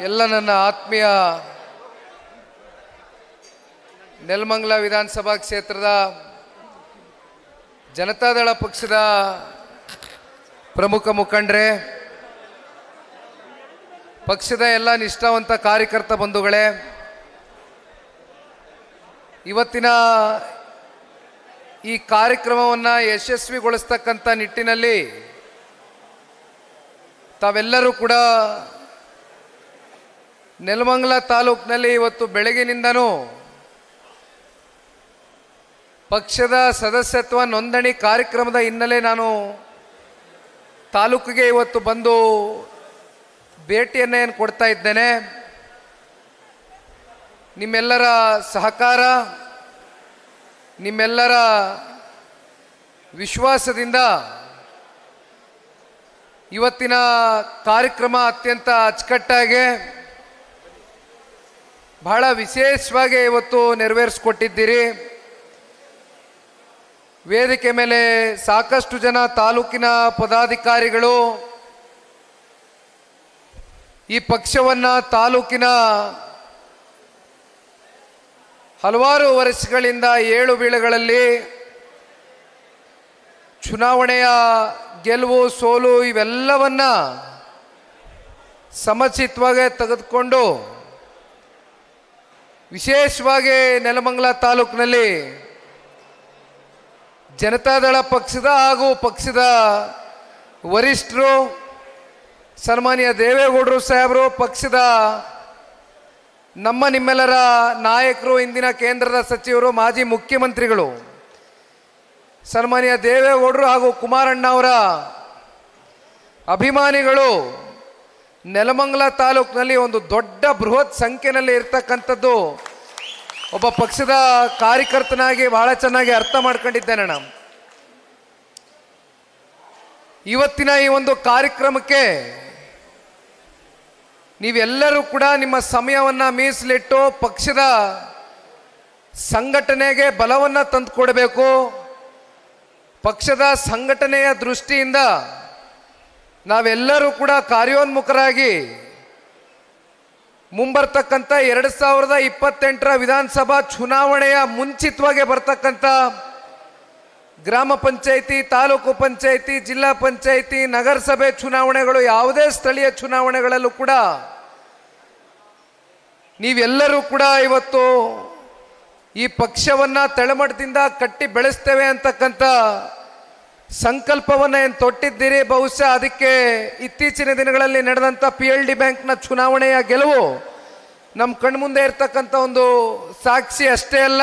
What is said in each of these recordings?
ಎಲ್ಲ ನನ್ನ ಆತ್ಮೀಯ ನೆಲಮಂಗಲ ವಿಧಾನಸಭಾ ಕ್ಷೇತ್ರದ ಜನತಾದಳ ಪಕ್ಷದ ಪ್ರಮುಖ ಮುಖಂಡರೇ, ಪಕ್ಷದ ಎಲ್ಲ ನಿಷ್ಠಾವಂತ ಕಾರ್ಯಕರ್ತ ಬಂಧುಗಳೇ, ಇವತ್ತಿನ ಈ ಕಾರ್ಯಕ್ರಮವನ್ನು ಯಶಸ್ವಿಗೊಳಿಸ್ತಕ್ಕಂಥ ನಿಟ್ಟಿನಲ್ಲಿ ತಾವೆಲ್ಲರೂ ಕೂಡ ನೆಲಮಂಗಲ ತಾಲೂಕಿನಲ್ಲಿ ಇವತ್ತು ಬೆಳಗಿನಿಂದನೂ ಪಕ್ಷದ ಸದಸ್ಯತ್ವ ನೋಂದಣಿ ಕಾರ್ಯಕ್ರಮದ ಹಿನ್ನೆಲೆ ನಾನು ತಾಲೂಕಿಗೆ ಇವತ್ತು ಬಂದು ಭೇಟಿಯನ್ನು ಕೊಡ್ತಾ ಇದ್ದೇನೆ. ನಿಮ್ಮೆಲ್ಲರ ಸಹಕಾರ, ನಿಮ್ಮೆಲ್ಲರ ವಿಶ್ವಾಸದಿಂದ ಇವತ್ತಿನ ಕಾರ್ಯಕ್ರಮ ಅತ್ಯಂತ ಅಚ್ಚುಕಟ್ಟಾಗಿ ಬಹಳ ವಿಶೇಷವಾಗಿ ಇವತ್ತು ನೆರವೇರಿಸಿಕೊಟ್ಟಿದ್ದೀರಿ. ವೇದಿಕೆ ಮೇಲೆ ಸಾಕಷ್ಟು ಜನ ತಾಲೂಕಿನ ಪದಾಧಿಕಾರಿಗಳು ಈ ಪಕ್ಷವನ್ನು ತಾಲೂಕಿನ ಹಲವಾರು ವರ್ಷಗಳಿಂದ ಏಳು ಬೀಳುಗಳಲ್ಲಿ ಚುನಾವಣೆಯ ಗೆಲುವು ಸೋಲು ಇವೆಲ್ಲವನ್ನ ಸಮಚಿತವಾಗಿ ತೆಗೆದುಕೊಂಡು ವಿಶೇಷವಾಗಿ ನೆಲಮಂಗಲ ತಾಲೂಕಿನಲ್ಲಿ ಜನತಾದಳ ಪಕ್ಷದ ಹಾಗೂ ಪಕ್ಷದ ವರಿಷ್ಠರು ಸನ್ಮಾನ್ಯ ದೇವೇಗೌಡರು ಸಾಹೇಬರು, ಪಕ್ಷದ ನಮ್ಮ ನಿಮ್ಮೆಲ್ಲರ ನಾಯಕರು, ಇಂದಿನ ಕೇಂದ್ರದ ಸಚಿವರು, ಮಾಜಿ ಮುಖ್ಯಮಂತ್ರಿಗಳು ಸನ್ಮಾನ್ಯ ದೇವೇಗೌಡರು ಹಾಗೂ ಕುಮಾರಣ್ಣ ಅವರ ಅಭಿಮಾನಿಗಳು ನೆಲಮಂಗಲ ತಾಲೂಕಿನಲ್ಲಿ ಒಂದು ದೊಡ್ಡ ಬೃಹತ್ ಸಂಖ್ಯೆಯಲ್ಲಿ ಇರ್ತಕ್ಕಂಥದ್ದು ಒಬ್ಬ ಪಕ್ಷದ ಕಾರ್ಯಕರ್ತನಾಗಿ ಬಹಳ ಚೆನ್ನಾಗಿ ಅರ್ಥ ಮಾಡ್ಕೊಂಡಿದ್ದೇನೆ. ನಾನು ಇವತ್ತಿನ ಈ ಒಂದು ಕಾರ್ಯಕ್ರಮಕ್ಕೆ ನೀವೆಲ್ಲರೂ ಕೂಡ ನಿಮ್ಮ ಸಮಯವನ್ನು ಮೀಸಲಿಟ್ಟು ಪಕ್ಷದ ಸಂಘಟನೆಗೆ ಬಲವನ್ನು ತಂದುಕೊಡಬೇಕು. ಪಕ್ಷದ ಸಂಘಟನೆಯ ದೃಷ್ಟಿಯಿಂದ ನಾವೆಲ್ಲರೂ ಕೂಡ ಕಾರ್ಯೋನ್ಮುಖರಾಗಿ ಮುಂಬರ್ತಕ್ಕಂಥ 2028ರ ವಿಧಾನಸಭಾ ಚುನಾವಣೆಯ ಮುಂಚಿತವಾಗಿ ಬರ್ತಕ್ಕಂಥ ಗ್ರಾಮ ಪಂಚಾಯಿತಿ, ತಾಲೂಕು ಪಂಚಾಯಿತಿ, ಜಿಲ್ಲಾ ಪಂಚಾಯಿತಿ, ನಗರಸಭೆ ಚುನಾವಣೆಗಳು, ಯಾವುದೇ ಸ್ಥಳೀಯ ಚುನಾವಣೆಗಳಲ್ಲೂ ಕೂಡ ನೀವೆಲ್ಲರೂ ಕೂಡ ಇವತ್ತು ಈ ಪಕ್ಷವನ್ನು ತಳಮಟ್ಟದಿಂದ ಕಟ್ಟಿ ಬೆಳೆಸ್ತೇವೆ ಅಂತಕ್ಕಂಥ ಸಂಕಲ್ಪವನ್ನು ಏನು ತೊಟ್ಟಿದ್ದೀರಿ. ಬಹುಶಃ ಅದಕ್ಕೆ ಇತ್ತೀಚಿನ ದಿನಗಳಲ್ಲಿ ನಡೆದಂಥ PLD ಬ್ಯಾಂಕ್ನ ಚುನಾವಣೆಯ ಗೆಲುವು ನಮ್ಮ ಕಣ್ಮುಂದೆ ಇರ್ತಕ್ಕಂಥ ಒಂದು ಸಾಕ್ಷಿ ಅಷ್ಟೇ ಅಲ್ಲ,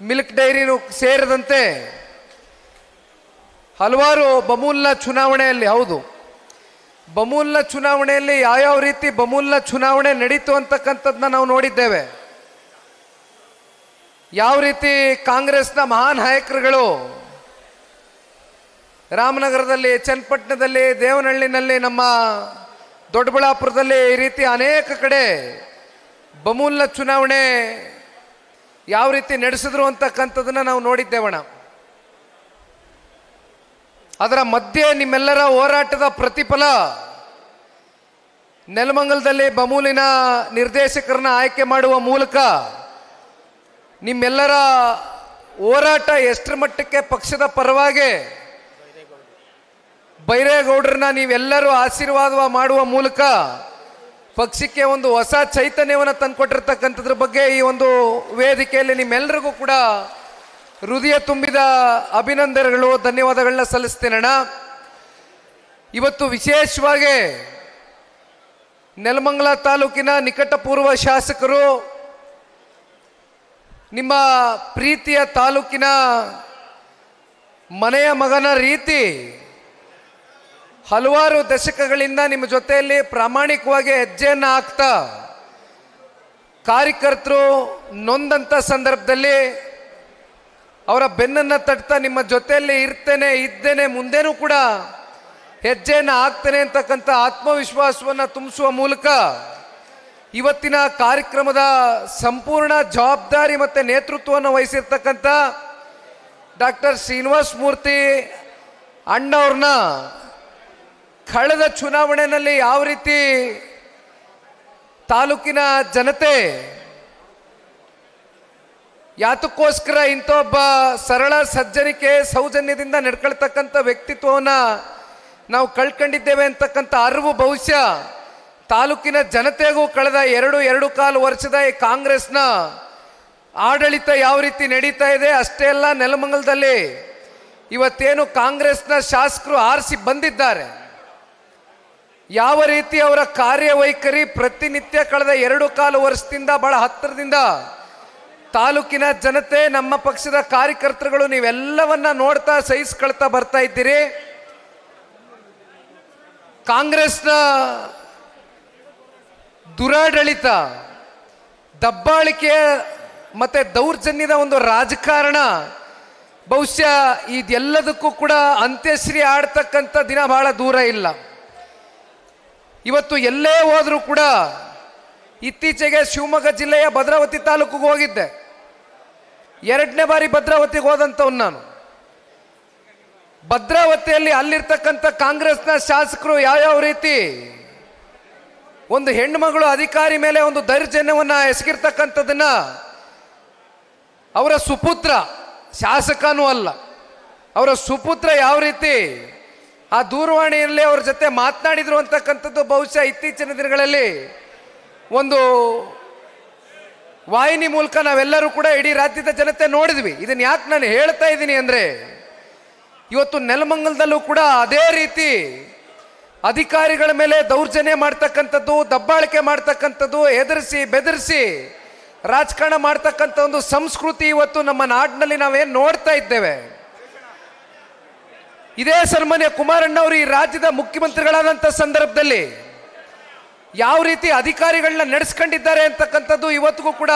ಮಿಲ್ಕ್ ಡೈರಿನೂ ಸೇರಿದಂತೆ ಹಲವಾರು ಬಮೂಲ್ನ ಚುನಾವಣೆಯಲ್ಲಿ, ಹೌದು ಬಮೂಲ್ನ ಚುನಾವಣೆಯಲ್ಲಿ ಯಾವ್ಯಾವ ರೀತಿ ಬಮೂಲ್ನ ಚುನಾವಣೆ ನಡೀತು ಅಂತಕ್ಕಂಥದ್ದನ್ನ ನಾವು ನೋಡಿದ್ದೇವೆ. ಯಾವ ರೀತಿ ಕಾಂಗ್ರೆಸ್ನ ಮಹಾನ್ ನಾಯಕರುಗಳು ರಾಮನಗರದಲ್ಲಿ, ಚನ್ನಪಟ್ಟಣದಲ್ಲಿ, ದೇವನಹಳ್ಳಿನಲ್ಲಿ, ನಮ್ಮ ದೊಡ್ಡಬಳ್ಳಾಪುರದಲ್ಲಿ ಈ ರೀತಿ ಅನೇಕ ಕಡೆ ಬಮೂಲ್ನ ಚುನಾವಣೆ ಯಾವ ರೀತಿ ನಡೆಸಿದ್ರು ಅಂತಕ್ಕಂಥದ್ದನ್ನ ನಾವು ನೋಡಿದ್ದೇವಣ. ಅದರ ಮಧ್ಯೆ ನಿಮ್ಮೆಲ್ಲರ ಹೋರಾಟದ ಪ್ರತಿಫಲ ನೆಲಮಂಗಲದಲ್ಲಿ ಬಮೂಲಿನ ನಿರ್ದೇಶಕರನ್ನ ಆಯ್ಕೆ ಮಾಡುವ ಮೂಲಕ ನಿಮ್ಮೆಲ್ಲರ ಹೋರಾಟ ಎಷ್ಟರ ಮಟ್ಟಕ್ಕೆ ಪಕ್ಷದ ಪರವಾಗಿ ಬೈರೇಗೌಡರನ್ನ ನೀವೆಲ್ಲರೂ ಆಶೀರ್ವಾದ ಮಾಡುವ ಮೂಲಕ ಪಕ್ಷಕ್ಕೆ ಒಂದು ಹೊಸ ಚೈತನ್ಯವನ್ನು ತಂದುಕೊಟ್ಟಿರ್ತಕ್ಕಂಥದ್ರ ಬಗ್ಗೆ ಈ ಒಂದು ವೇದಿಕೆಯಲ್ಲಿ ನಿಮ್ಮೆಲ್ಲರಿಗೂ ಕೂಡ ಹೃದಯ ತುಂಬಿದ ಅಭಿನಂದನೆಗಳು, ಧನ್ಯವಾದಗಳನ್ನ ಸಲ್ಲಿಸ್ತೇನಣ್ಣ. ಇವತ್ತು ವಿಶೇಷವಾಗಿ ನೆಲಮಂಗಲ ತಾಲೂಕಿನ ನಿಕಟಪೂರ್ವ ಶಾಸಕರು, ನಿಮ್ಮ ಪ್ರೀತಿಯ ತಾಲೂಕಿನ ಮನೆಯ ಮಗನ ರೀತಿ ಹಲವಾರು ದಶಕಗಳಿಂದ ನಿಮ್ಮ ಜೊತೆಯಲ್ಲಿ ಪ್ರಾಮಾಣಿಕವಾಗಿ ಹೆಜ್ಜೆಯನ್ನು ಹಾಕ್ತಾ ಕಾರ್ಯಕರ್ತರು ನೊಂದಂಥ ಸಂದರ್ಭದಲ್ಲಿ ಅವರ ಬೆನ್ನನ್ನು ತಟ್ತಾ ನಿಮ್ಮ ಜೊತೆಯಲ್ಲಿ ಇದ್ದೇನೆ, ಮುಂದೇನೂ ಕೂಡ ಹೆಜ್ಜೆಯನ್ನು ಹಾಕ್ತೇನೆ ಅಂತಕ್ಕಂಥ ಆತ್ಮವಿಶ್ವಾಸವನ್ನು ತುಂಬಿಸುವ ಮೂಲಕ ಇವತ್ತಿನ ಕಾರ್ಯಕ್ರಮದ ಸಂಪೂರ್ಣ ಜವಾಬ್ದಾರಿ ಮತ್ತು ನೇತೃತ್ವವನ್ನು ವಹಿಸಿರ್ತಕ್ಕಂಥ ಡಾಕ್ಟರ್ ಶ್ರೀನಿವಾಸ ಮೂರ್ತಿ ಅಣ್ಣವ್ರನ್ನ ಕಳೆದ ಚುನಾವಣೆಯಲ್ಲಿ ಯಾವ ರೀತಿ ತಾಲೂಕಿನ ಜನತೆ ಯಾತಕ್ಕೋಸ್ಕರ ಇಂಥ ಒಬ್ಬ ಸರಳ ಸಜ್ಜನಿಕೆ ಸೌಜನ್ಯದಿಂದ ನಡ್ಕೊಳ್ತಕ್ಕಂಥ ವ್ಯಕ್ತಿತ್ವವನ್ನು ನಾವು ಕಳ್ಕೊಂಡಿದ್ದೇವೆ ಅಂತಕ್ಕಂಥ ಅರಿವು ಬಹುಶಃ ತಾಲೂಕಿನ ಜನತೆಗೂ ಕಳೆದ 2.25 ವರ್ಷದ ಈ ಕಾಂಗ್ರೆಸ್ನ ಆಡಳಿತ ಯಾವ ರೀತಿ ನಡೀತಾ ಇದೆ ಅಷ್ಟೇ ಅಲ್ಲ, ನೆಲಮಂಗಲದಲ್ಲಿ ಇವತ್ತೇನು ಕಾಂಗ್ರೆಸ್ನ ಶಾಸಕರು ಆರಿಸಿ ಬಂದಿದ್ದಾರೆ, ಯಾವ ರೀತಿ ಅವರ ಕಾರ್ಯವೈಖರಿ ಪ್ರತಿನಿತ್ಯ ಕಳೆದ 2.25 ವರ್ಷದಿಂದ ಬಹಳ ಹತ್ತಿರದಿಂದ ತಾಲೂಕಿನ ಜನತೆ, ನಮ್ಮ ಪಕ್ಷದ ಕಾರ್ಯಕರ್ತರುಗಳು ನೀವೆಲ್ಲವನ್ನ ನೋಡ್ತಾ ಸಹಿಸ್ಕೊಳ್ತಾ ಬರ್ತಾ ಇದ್ದೀರಿ. ಕಾಂಗ್ರೆಸ್ನ ದುರಾಡಳಿತ, ದಬ್ಬಾಳಿಕೆ ಮತ್ತೆ ದೌರ್ಜನ್ಯದ ಒಂದು ರಾಜಕಾರಣ ಬಹುಶಃ ಇದೆಲ್ಲದಕ್ಕೂ ಕೂಡ ಅಂತ್ಯಶ್ರೀ ಆಡ್ತಕ್ಕಂಥ ದಿನ ಬಹಳ ದೂರ ಇಲ್ಲ. ಇವತ್ತು ಎಲ್ಲೇ ಹೋದರೂ ಕೂಡ, ಇತ್ತೀಚೆಗೆ ಶಿವಮೊಗ್ಗ ಜಿಲ್ಲೆಯ ಭದ್ರಾವತಿ ತಾಲೂಕಿಗೆ ಹೋಗಿದ್ದೆ. 2ನೇ ಬಾರಿ ಭದ್ರಾವತಿಗೆ ಹೋದಂಥವ್ನು ನಾನು. ಭದ್ರಾವತಿಯಲ್ಲಿ ಅಲ್ಲಿರ್ತಕ್ಕಂಥ ಕಾಂಗ್ರೆಸ್ನ ಶಾಸಕರು ಯಾವ್ಯಾವ ರೀತಿ ಒಂದು ಹೆಣ್ಣುಮಗಳು ಅಧಿಕಾರಿ ಮೇಲೆ ಒಂದು ದೌರ್ಜನ್ಯವನ್ನ ಎಸಗಿರ್ತಕ್ಕಂಥದ್ದನ್ನ, ಅವರ ಸುಪುತ್ರ, ಶಾಸಕನೂ ಅಲ್ಲ, ಅವರ ಸುಪುತ್ರ ಯಾವ ರೀತಿ ಆ ದೂರವಾಣಿಯಲ್ಲಿ ಅವ್ರ ಜೊತೆ ಮಾತನಾಡಿದ್ರು ಅಂತಕ್ಕಂಥದ್ದು ಬಹುಶಃ ಇತ್ತೀಚಿನ ದಿನಗಳಲ್ಲಿ ಒಂದು ವಾಹಿನಿ ಮೂಲಕ ನಾವೆಲ್ಲರೂ ಕೂಡ ಇಡೀ ರಾಜ್ಯದ ಜನತೆ ನೋಡಿದ್ವಿ. ಇದನ್ನ ಯಾಕೆ ನಾನು ಹೇಳ್ತಾ ಇದ್ದೀನಿ ಅಂದ್ರೆ, ಇವತ್ತು ನೆಲಮಂಗಲದಲ್ಲೂ ಕೂಡ ಅದೇ ರೀತಿ ಅಧಿಕಾರಿಗಳ ಮೇಲೆ ದೌರ್ಜನ್ಯ ಮಾಡ್ತಕ್ಕಂಥದ್ದು, ದಬ್ಬಾಳಿಕೆ ಮಾಡ್ತಕ್ಕಂಥದ್ದು, ಎದುರಿಸಿ ಬೆದರಿಸಿ ರಾಜಕಾರಣ ಮಾಡ್ತಕ್ಕಂಥ ಒಂದು ಸಂಸ್ಕೃತಿ ಇವತ್ತು ನಮ್ಮ ನಾಡಿನಲ್ಲಿ ನಾವೇನು ನೋಡ್ತಾ ಇದ್ದೇವೆ. ಇದೇ ಸನ್ಮಾನ್ಯ ಕುಮಾರಣ್ಣವರು ಈ ರಾಜ್ಯದ ಮುಖ್ಯಮಂತ್ರಿಗಳಾದಂಥ ಸಂದರ್ಭದಲ್ಲಿ ಯಾವ ರೀತಿ ಅಧಿಕಾರಿಗಳನ್ನ ನಡೆಸ್ಕೊಂಡಿದ್ದಾರೆ ಅಂತಕ್ಕಂಥದ್ದು ಇವತ್ತಿಗೂ ಕೂಡ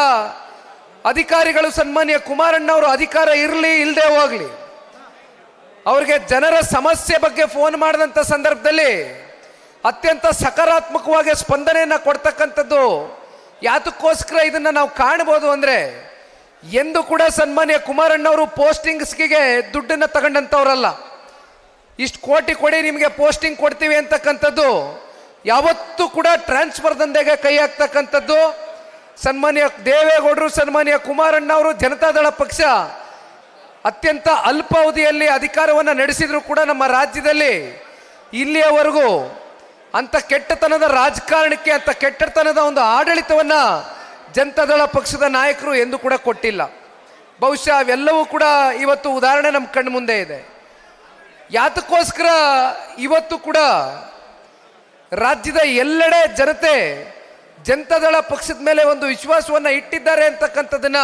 ಅಧಿಕಾರಿಗಳು, ಸನ್ಮಾನ್ಯ ಕುಮಾರಣ್ಣವರು ಅಧಿಕಾರ ಇರಲಿ ಇಲ್ಲದೆ ಹೋಗ್ಲಿ, ಅವ್ರಿಗೆ ಜನರ ಸಮಸ್ಯೆ ಬಗ್ಗೆ ಫೋನ್ ಮಾಡಿದಂಥ ಸಂದರ್ಭದಲ್ಲಿ ಅತ್ಯಂತ ಸಕಾರಾತ್ಮಕವಾಗಿ ಸ್ಪಂದನೆಯನ್ನು ಕೊಡ್ತಕ್ಕಂಥದ್ದು. ಯಾತಕ್ಕೋಸ್ಕರ ಇದನ್ನ ನಾವು ಕಾಣಬಹುದು ಅಂದ್ರೆ, ಎಂದು ಕೂಡ ಸನ್ಮಾನ್ಯ ಕುಮಾರಣ್ಣವರು ಪೋಸ್ಟಿಂಗ್ಸ್ಗೆ ದುಡ್ಡನ್ನು ತಗೊಂಡಂಥವ್ರಲ್ಲ. ಇಷ್ಟು ಕೋಟಿ ಕೊಡಿ ನಿಮಗೆ ಪೋಸ್ಟಿಂಗ್ ಕೊಡ್ತೀವಿ ಅಂತಕ್ಕಂಥದ್ದು ಯಾವತ್ತೂ ಕೂಡ ಟ್ರಾನ್ಸ್ಫರ್ ದಂಧೆಗೆ ಕೈ ಹಾಕ್ತಕ್ಕಂಥದ್ದು. ಸನ್ಮಾನ್ಯ ದೇವೇಗೌಡರು, ಸನ್ಮಾನ್ಯ ಕುಮಾರಣ್ಣವರು, ಜನತಾದಳ ಪಕ್ಷ ಅತ್ಯಂತ ಅಲ್ಪಾವಧಿಯಲ್ಲಿ ಅಧಿಕಾರವನ್ನು ನಡೆಸಿದ್ರು ಕೂಡ ನಮ್ಮ ರಾಜ್ಯದಲ್ಲಿ ಇಲ್ಲಿಯವರೆಗೂ ಅಂತ ಕೆಟ್ಟತನದ ರಾಜಕಾರಣಕ್ಕೆ, ಅಂತ ಕೆಟ್ಟತನದ ಒಂದು ಆಡಳಿತವನ್ನ ಜನತಾದಳ ಪಕ್ಷದ ನಾಯಕರು ಎಂದು ಕೂಡ ಕೊಟ್ಟಿಲ್ಲ. ಬಹುಶಃ ಅವೆಲ್ಲವೂ ಕೂಡ ಇವತ್ತು ಉದಾಹರಣೆ ನಮ್ಮ ಕಣ್ಣು ಮುಂದೆ ಇದೆ. ಯಾತಕ್ಕೋಸ್ಕರ ಇವತ್ತು ಕೂಡ ರಾಜ್ಯದ ಎಲ್ಲೆಡೆ ಜನತೆ ಜನತಾದಳ ಪಕ್ಷದ ಮೇಲೆ ಒಂದು ವಿಶ್ವಾಸವನ್ನ ಇಟ್ಟಿದ್ದಾರೆ ಅಂತಕ್ಕಂಥದ್ದನ್ನ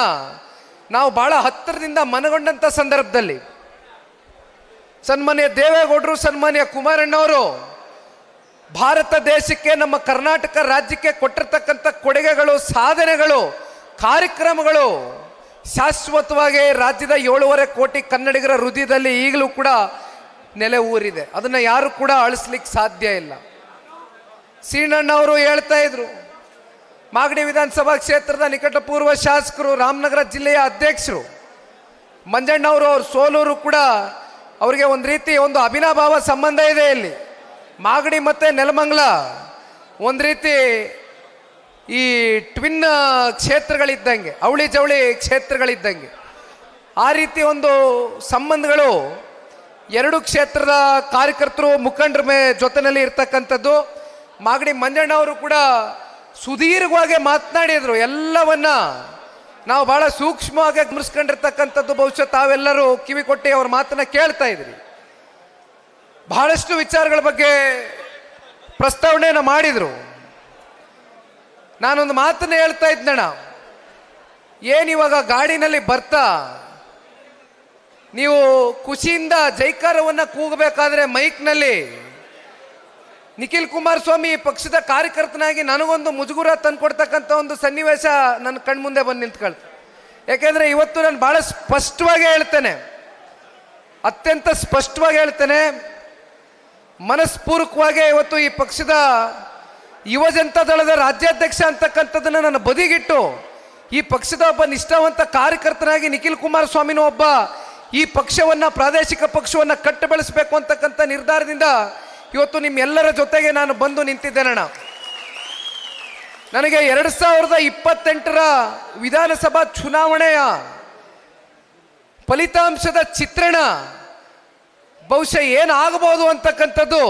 ನಾವು ಬಹಳ ಹತ್ತಿರದಿಂದ ಮನಗೊಂಡಂತ ಸಂದರ್ಭದಲ್ಲಿ ಸನ್ಮಾನ್ಯ ದೇವೇಗೌಡರು, ಸನ್ಮಾನ್ಯ ಕುಮಾರಣ್ಣವರು ಭಾರತ ದೇಶಕ್ಕೆ, ನಮ್ಮ ಕರ್ನಾಟಕ ರಾಜ್ಯಕ್ಕೆ ಕೊಟ್ಟಿರ್ತಕ್ಕಂಥ ಕೊಡುಗೆಗಳು, ಸಾಧನೆಗಳು, ಕಾರ್ಯಕ್ರಮಗಳು ಶಾಶ್ವತವಾಗಿ ರಾಜ್ಯದ 7.5 ಕೋಟಿ ಕನ್ನಡಿಗರ ಹೃದಯದಲ್ಲಿ ಈಗಲೂ ಕೂಡ ನೆಲೆ ಊರಿದೆ. ಅದನ್ನ ಯಾರು ಕೂಡ ಅಳಿಸ್ಲಿಕ್ಕೆ ಸಾಧ್ಯ ಇಲ್ಲ. ಸೀನಣ್ಣವರು ಹೇಳ್ತಾ ಇದ್ರು, ಮಾಗಡಿ ವಿಧಾನಸಭಾ ಕ್ಷೇತ್ರದ ನಿಕಟಪೂರ್ವ ಶಾಸಕರು, ರಾಮನಗರ ಜಿಲ್ಲೆಯ ಅಧ್ಯಕ್ಷರು ಮಂಜಣ್ಣವರು, ಅವ್ರ ಸೋಲೂರು ಕೂಡ ಅವರಿಗೆ ಒಂದು ರೀತಿ ಒಂದು ಅವಿನಾಭಾವ ಸಂಬಂಧ ಇದೆ. ಇಲ್ಲಿ ಮಾಗಡಿ ಮತ್ತೆ ನೆಲಮಂಗಲ ಒಂದು ರೀತಿ ಈ ಟ್ವಿನ್ ಕ್ಷೇತ್ರಗಳಿದ್ದಂಗೆ, ಅವಳಿ ಜವಳಿ ಕ್ಷೇತ್ರಗಳಿದ್ದಂಗೆ. ಆ ರೀತಿ ಒಂದು ಸಂಬಂಧಗಳು ಎರಡು ಕ್ಷೇತ್ರದ ಕಾರ್ಯಕರ್ತರು, ಮುಖಂಡರ ಜೊತೆಯಲ್ಲಿ ಇರ್ತಕ್ಕಂಥದ್ದು. ಮಾಗಡಿ ಮಂಜಣ್ಣವರು ಕೂಡ ಸುದೀರ್ಘವಾಗಿ ಮಾತನಾಡಿದ್ರು. ಎಲ್ಲವನ್ನ ನಾವು ಬಹಳ ಸೂಕ್ಷ್ಮವಾಗಿ ಗಮನಿಸ್ಕೊಂಡಿರ್ತಕ್ಕಂಥದ್ದು. ಬಹುಶಃ ತಾವೆಲ್ಲರೂ ಕಿವಿ ಕೊಟ್ಟು ಅವ್ರ ಮಾತನ್ನ ಕೇಳ್ತಾ ಇದ್ರಿ. ಬಹಳಷ್ಟು ವಿಚಾರಗಳ ಬಗ್ಗೆ ಪ್ರಸ್ತಾವನೆಯನ್ನು ಮಾಡಿದ್ರು. ನಾನೊಂದು ಮಾತನ್ನ ಹೇಳ್ತಾ ಇದ್ದಣ್ಣ, ಏನಿವಾಗ ಗಾಡಿನಲ್ಲಿ ಬರ್ತಾ ನೀವು ಖುಷಿಯಿಂದ ಜೈಕಾರವನ್ನ ಕೂಗಬೇಕಾದ್ರೆ ಮೈಕ್ನಲ್ಲಿ ನಿಖಿಲ್ ಕುಮಾರಸ್ವಾಮಿ ಪಕ್ಷದ ಕಾರ್ಯಕರ್ತನಾಗಿ ನನಗೊಂದು ಮುಜುಗುರ ತಂದ್ಕೊಡ್ತಕ್ಕಂಥ ಒಂದು ಸನ್ನಿವೇಶ ನನ್ನ ಕಣ್ಮುಂದೆ ಬಂದು ನಿಂತ್ಕೊಳ್ತು. ಯಾಕೆಂದ್ರೆ ಇವತ್ತು ನಾನು ಬಹಳ ಸ್ಪಷ್ಟವಾಗಿ ಹೇಳ್ತೇನೆ, ಅತ್ಯಂತ ಸ್ಪಷ್ಟವಾಗಿ ಹೇಳ್ತೇನೆ, ಮನಸ್ಪೂರ್ವಕವಾಗಿ ಇವತ್ತು ಈ ಪಕ್ಷದ ಯುವ ಜನತಾ ದಳದ ರಾಜ್ಯಾಧ್ಯಕ್ಷ ಅಂತಕ್ಕಂಥದ್ದನ್ನು ನನ್ನ ಬದಿಗಿಟ್ಟು ಈ ಪಕ್ಷದ ಒಬ್ಬ ನಿಷ್ಠಾವಂತ ಕಾರ್ಯಕರ್ತನಾಗಿ ನಿಖಿಲ್ ಕುಮಾರಸ್ವಾಮಿನೂ ಒಬ್ಬ ಈ ಪಕ್ಷವನ್ನ, ಪ್ರಾದೇಶಿಕ ಪಕ್ಷವನ್ನ ಕಟ್ಟು ಬೆಳೆಸಬೇಕು ಅಂತಕ್ಕಂಥ ನಿರ್ಧಾರದಿಂದ ಇವತ್ತು ನಿಮ್ಮೆಲ್ಲರ ಜೊತೆಗೆ ನಾನು ಬಂದು ನಿಂತಿದ್ದೇನಣ್ಣ. ನನಗೆ 2028ರ ವಿಧಾನಸಭಾ ಚುನಾವಣೆಯ ಫಲಿತಾಂಶದ ಚಿತ್ರಣ ಬಹುಶಃ ಏನಾಗಬಹುದು ಅಂತಕ್ಕಂಥದ್ದು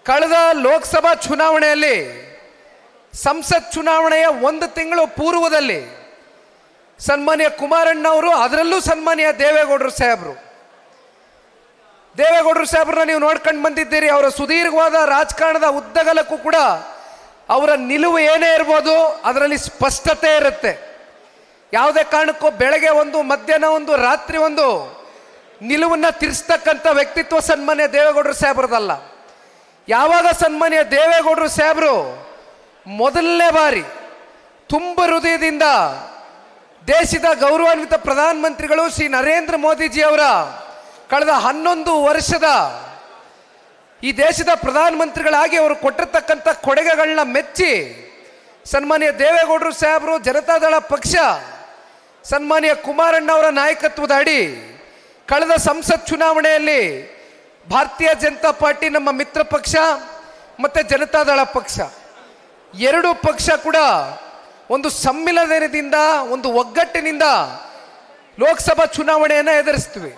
ಕಳೆದ ಲೋಕಸಭಾ ಚುನಾವಣೆಯಲ್ಲಿ ಸಂಸತ್ ಚುನಾವಣೆಯ 1 ತಿಂಗಳು ಪೂರ್ವದಲ್ಲಿ ಸನ್ಮಾನ್ಯ ಕುಮಾರಣ್ಣವರು, ಅದರಲ್ಲೂ ಸನ್ಮಾನ್ಯ ದೇವೇಗೌಡರು ಸಾಹೇಬ್ರನ್ನ ನೀವು ನೋಡ್ಕೊಂಡು ಬಂದಿದ್ದೀರಿ. ಅವರ ಸುದೀರ್ಘವಾದ ರಾಜಕಾರಣದ ಉದ್ದಗಲಕ್ಕೂ ಕೂಡ ಅವರ ನಿಲುವು ಏನೇ ಇರ್ಬೋದು ಅದರಲ್ಲಿ ಸ್ಪಷ್ಟತೆ ಇರುತ್ತೆ. ಯಾವುದೇ ಕಾರಣಕ್ಕೂ ಬೆಳಗ್ಗೆ ಒಂದು, ಮಧ್ಯಾಹ್ನ ಒಂದು, ರಾತ್ರಿ ಒಂದು ನಿಲುವನ್ನು ತಿರ್ಸ್ತಕ್ಕಂಥ ವ್ಯಕ್ತಿತ್ವ ಸನ್ಮಾನ್ಯ ದೇವೇಗೌಡರು ಸಾಹೇಬ್ರದಲ್ಲ. ಯಾವಾಗ ಸನ್ಮಾನ್ಯ ದೇವೇಗೌಡರು ಸಾಹೇಬರು ಮೊದಲನೇ ಬಾರಿ ತುಂಬ ಹೃದಯದಿಂದ ದೇಶದ ಗೌರವಾನ್ವಿತ ಪ್ರಧಾನಮಂತ್ರಿಗಳು ಶ್ರೀ ನರೇಂದ್ರ ಮೋದಿಜಿ ಅವರ ಕಳೆದ 11 ವರ್ಷದ ಈ ದೇಶದ ಪ್ರಧಾನಮಂತ್ರಿಗಳಾಗಿ ಅವರು ಕೊಟ್ಟಿರ್ತಕ್ಕಂಥ ಕೊಡುಗೆಗಳನ್ನ ಮೆಚ್ಚಿ ಸನ್ಮಾನ್ಯ ದೇವೇಗೌಡರು ಸಾಹೇಬರು, ಜನತಾದಳ ಪಕ್ಷ ಸನ್ಮಾನ್ಯ ಕುಮಾರಣ್ಣ ಅವರ ನಾಯಕತ್ವದ ಅಡಿ ಕಳೆದ ಸಂಸತ್ ಚುನಾವಣೆಯಲ್ಲಿ ಭಾರತೀಯ ಜನತಾ ಪಾರ್ಟಿ ನಮ್ಮ ಮಿತ್ರ ಪಕ್ಷ ಮತ್ತು ಜನತಾದಳ ಪಕ್ಷ ಎರಡೂ ಪಕ್ಷ ಕೂಡ ಒಂದು ಸಮ್ಮಿಲನದಿಂದ, ಒಂದು ಒಗ್ಗಟ್ಟಿನಿಂದ ಲೋಕಸಭಾ ಚುನಾವಣೆಯನ್ನು ಎದುರಿಸ್ತೀವಿ.